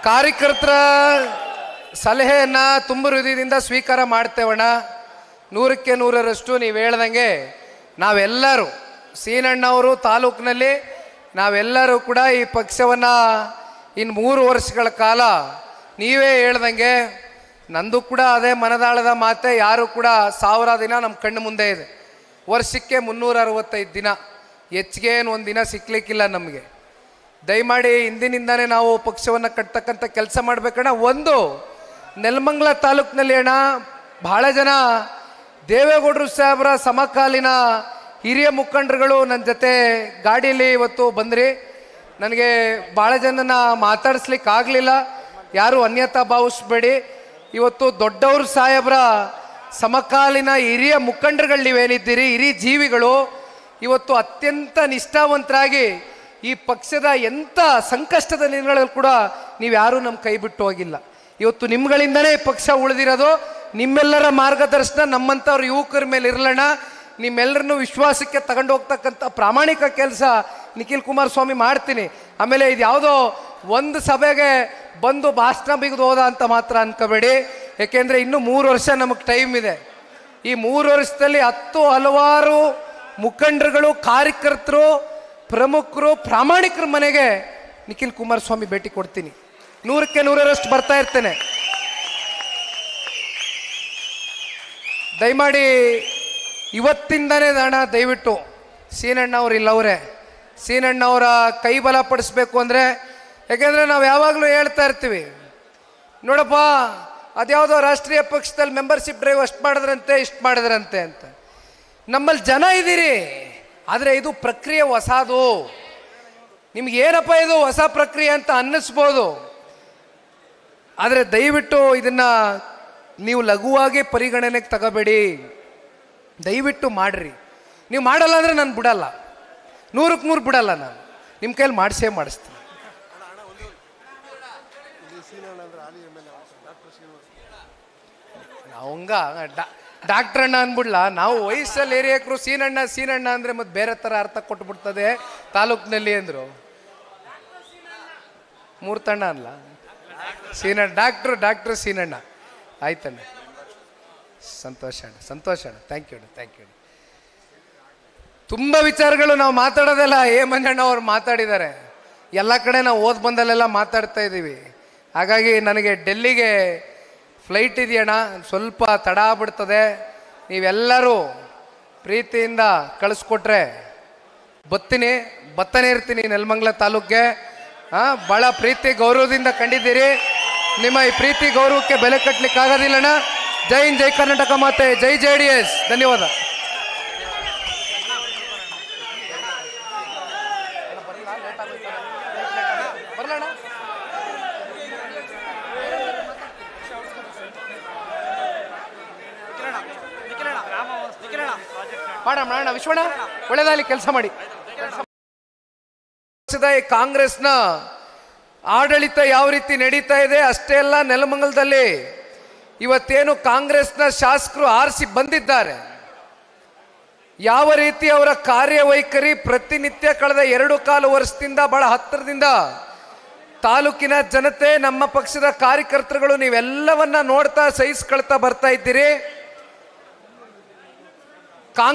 ಕಾರ್ಯಕರ್ತರ ಸಲಹೆಯನ್ನ ತುಂಬ ಹೃದಯದಿಂದ ಸ್ವೀಕಾರ ಮಾಡ್ತೇವಣ್ಣ. 100ಕ್ಕೆ 100ರಷ್ಟು ನೀವು ಹೇಳ್ದಂಗೆ ನಾವೆಲ್ಲರೂ ಸೀನಣ್ಣವರು ತಾಲೂಕಿನಲ್ಲಿ ನಾವೆಲ್ಲರೂ ಕೂಡ ಈ ಪಕ್ಷವನ್ನು ಇನ್ನು 3 ವರ್ಷಗಳ ಕಾಲ ನೀವೇ ಹೇಳ್ದಂಗೆ, ನಂದು ಕೂಡ ಅದೇ ಮನದಾಳದ ಮಾತೆ, ಯಾರು ಕೂಡ 1000 ದಿನ ನಮ್ಮ ಕಣ್ಣು ಮುಂದೆ ಇದೆ. ವರ್ಷಕ್ಕೆ 365 ದಿನ, ಹೆಚ್ಚಿಗೆ ಏನು 1 ದಿನ ಸಿಕ್ಲಿಕ್ಕಿಲ್ಲ ನಮಗೆ. ದಯಮಾಡಿ ಇಂದಿನಿಂದಾನೇ ನಾವು ಪಕ್ಷವನ್ನು ಕಟ್ತಕ್ಕಂಥ ಕೆಲಸ ಮಾಡಬೇಕಣ್ಣ. ಒಂದು ನೆಲಮಂಗಲ ತಾಲೂಕಿನಲ್ಲಿ ಅಣ್ಣ ಬಹಳ ಜನ ದೇವೇಗೌಡರು ಸಾಹೇಬರ ಸಮಕಾಲೀನ ಹಿರಿಯ ಮುಖಂಡರುಗಳು ನನ್ನ ಜೊತೆ ಗಾಡಿಯಲ್ಲಿ ಇವತ್ತು ಬಂದ್ರಿ. ನನಗೆ ಭಾಳ ಜನನ ಮಾತಾಡಿಸ್ಲಿಕ್ಕೆ ಆಗಲಿಲ್ಲ, ಯಾರು ಅನ್ಯತಾ ಭಾವಿಸ್ಬೇಡಿ. ಇವತ್ತು ದೊಡ್ಡವರು ಸಾಹೇಬರ ಸಮಕಾಲೀನ ಹಿರಿಯ ಮುಖಂಡರುಗಳು ನೀವೇನಿದ್ದೀರಿ, ಹಿರಿಯ ಜೀವಿಗಳು, ಇವತ್ತು ಅತ್ಯಂತ ನಿಷ್ಠಾವಂತರಾಗಿ ಈ ಪಕ್ಷದ ಎಂಥ ಸಂಕಷ್ಟದ ದಿನಗಳಲ್ಲಿ ಕೂಡ ನೀವು ಯಾರೂ ನಮ್ಮ ಕೈ ಬಿಟ್ಟು ಹೋಗಿಲ್ಲ. ಇವತ್ತು ನಿಮ್ಗಳಿಂದನೇ ಪಕ್ಷ ಉಳಿದಿರೋದು. ನಿಮ್ಮೆಲ್ಲರ ಮಾರ್ಗದರ್ಶನ ನಮ್ಮಂಥವ್ರ ಯುವಕರ ಮೇಲೆ ಇರಲಣ್ಣ. ನಿಮ್ಮೆಲ್ಲರನ್ನು ವಿಶ್ವಾಸಕ್ಕೆ ತಗೊಂಡು ಹೋಗ್ತಕ್ಕಂಥ ಪ್ರಾಮಾಣಿಕ ಕೆಲಸ ನಿಖಿಲ್ ಕುಮಾರಸ್ವಾಮಿ ಮಾಡ್ತೀನಿ. ಆಮೇಲೆ ಇದು ಯಾವುದೋ ಒಂದು ಸಭೆಗೆ ಬಂದು ಭಾಷಣ ಬಿಗಿದು ಹೋದ ಅಂತ ಮಾತ್ರ ಅನ್ಕೋಬೇಡಿ. ಯಾಕೆಂದರೆ ಇನ್ನೂ 3 ವರ್ಷ ನಮಗೆ ಟೈಮ್ ಇದೆ. ಈ 3 ವರ್ಷದಲ್ಲಿ ಹಲವಾರು ಮುಖಂಡರುಗಳು, ಕಾರ್ಯಕರ್ತರು, ಪ್ರಮುಖರು, ಪ್ರಾಮಾಣಿಕರ ಮನೆಗೆ ನಿಖಿಲ್ ಕುಮಾರಸ್ವಾಮಿ ಭೇಟಿ ಕೊಡ್ತೀನಿ. 100ಕ್ಕೆ 100ರಷ್ಟು ಬರ್ತಾ ಇರ್ತೇನೆ. ದಯಮಾಡಿ ಇವತ್ತಿಂದನೇ ಅಣ್ಣ ದಯವಿಟ್ಟು ಸೀನಣ್ಣವ್ರು ಇಲ್ಲವ್ರೆ, ಸೀನಣ್ಣವರ ಕೈ ಬಲಪಡಿಸ್ಬೇಕು ಅಂದರೆ, ಯಾಕೆಂದರೆ ನಾವು ಯಾವಾಗಲೂ ಹೇಳ್ತಾ ಇರ್ತೀವಿ, ನೋಡಪ್ಪ ಅದ್ಯಾವುದೋ ರಾಷ್ಟ್ರೀಯ ಪಕ್ಷದಲ್ಲಿ ಮೆಂಬರ್ಶಿಪ್ ಡ್ರೈವ್ ಅಷ್ಟು ಮಾಡಿದ್ರಂತೆ, ಇಷ್ಟು ಮಾಡಿದ್ರಂತೆ ಅಂತ. ನಮ್ಮಲ್ಲಿ ಜನ ಇದ್ದೀರಿ, ಆದರೆ ಇದು ಪ್ರಕ್ರಿಯೆ ಹೊಸದು. ನಿಮ್ಗೆ ಏನಪ್ಪ ಇದು ಹೊಸ ಪ್ರಕ್ರಿಯೆ ಅಂತ ಅನ್ನಿಸ್ಬೋದು, ಆದರೆ ದಯವಿಟ್ಟು ಇದನ್ನು ನೀವು ಲಘುವಾಗಿ ಪರಿಗಣನೆಗೆ ತಗೋಬೇಡಿ. ದಯವಿಟ್ಟು ಮಾಡ್ರಿ. ನೀವು ಮಾಡಲ್ಲ ಅಂದರೆ ನಾನು ಬಿಡಲ್ಲ, 100ಕ್ಕೆ 100 ಬಿಡಲ್ಲ. ನಾನು ನಿಮ್ಮ ಕೈಯಲ್ಲಿ ಮಾಡಿಸ್ತೀನಿ. ಅವಂಗ ಡಾಕ್ಟರ್ ಅಣ್ಣ ಅಂದ್ಬಿಡ್ಲ, ನಾವು ವಯಸ್ಸಲ್ಲಿ ಏರಿಯಾಕರು ಸೀನಣ್ಣ ಅಂದರೆ ಮತ್ತೆ ಬೇರೆ ಥರ ಅರ್ಥ ಕೊಟ್ಬಿಡ್ತದೆ ತಾಲೂಕಿನಲ್ಲಿ ಅಂದರು. ಮೂರ್ತಣ್ಣ ಅಲ್ಲ, ಡಾಕ್ಟ್ರು ಸೀನಣ್ಣ. ಆಯ್ತಣ್ಣ, ಸಂತೋಷ ಅಣ್ಣ, ಥ್ಯಾಂಕ್ ಯು ಅಣ್ಣ. ತುಂಬ ವಿಚಾರಗಳು ನಾವು ಮಾತಾಡೋದೆಲ್ಲ ಮಂಜಣ್ಣ ಅವ್ರು ಮಾತಾಡಿದ್ದಾರೆ. ಎಲ್ಲ ಕಡೆ ನಾವು ಬಂದಲ್ಲೆಲ್ಲ ಮಾತಾಡ್ತಾ ಇದ್ದೀವಿ. ಹಾಗಾಗಿ ನನಗೆ ಡೆಲ್ಲಿಗೆ ಫ್ಲೈಟ್ ಇದೆಯಣ್ಣ, ಸ್ವಲ್ಪ ತಡ ಆಗ್ಬಿಡ್ತದೆ. ನೀವೆಲ್ಲರೂ ಪ್ರೀತಿಯಿಂದ ಕಳಿಸ್ಕೊಟ್ರೆ ಬತ್ತನೇ ಇರ್ತೀನಿ ನೆಲಮಂಗಲ ತಾಲೂಕಿಗೆ. ಭಾಳ ಪ್ರೀತಿ ಗೌರವದಿಂದ ಕಂಡಿದ್ದೀರಿ. ನಿಮ್ಮ ಈ ಪ್ರೀತಿ ಗೌರವಕ್ಕೆ ಬೆಲೆ ಕಟ್ಟಲಿಕ್ಕೆ ಆಗೋದಿಲ್ಲಣ್ಣ. ಜೈ ಹಿಂದ್, ಜೈ ಕರ್ನಾಟಕ ಮಾತೆ, ಜೈ JDS. ಧನ್ಯವಾದ. ಮಾಡೋಣ ವಿಶ್ವಣ್ಣ, ಒಳ್ಳೆದಾಗಲಿ, ಕೆಲಸ ಮಾಡಿ. ಕಾಂಗ್ರೆಸ್ನ ಆಡಳಿತ ಯಾವ ರೀತಿ ನಡೀತಾ ಇದೆ ಅಷ್ಟೇ ಅಲ್ಲ, ನೆಲಮಂಗಲದಲ್ಲಿ ಇವತ್ತೇನು ಕಾಂಗ್ರೆಸ್ನ ಶಾಸಕರು ಆರಿಸಿ ಬಂದಿದ್ದಾರೆ, ಯಾವ ರೀತಿ ಅವರ ಕಾರ್ಯವೈಖರಿ ಪ್ರತಿನಿತ್ಯ ಕಳೆದ 2.25 ವರ್ಷದಿಂದ ಬಹಳ ಹತ್ತಿರದಿಂದ ತಾಲೂಕಿನ ಜನತೆ, ನಮ್ಮ ಪಕ್ಷದ ಕಾರ್ಯಕರ್ತರುಗಳು ನೀವೆಲ್ಲವನ್ನ ನೋಡ್ತಾ ಸಹಿಸ್ಕೊಳ್ತಾ ಬರ್ತಾ ಇದ್ದೀರಿ.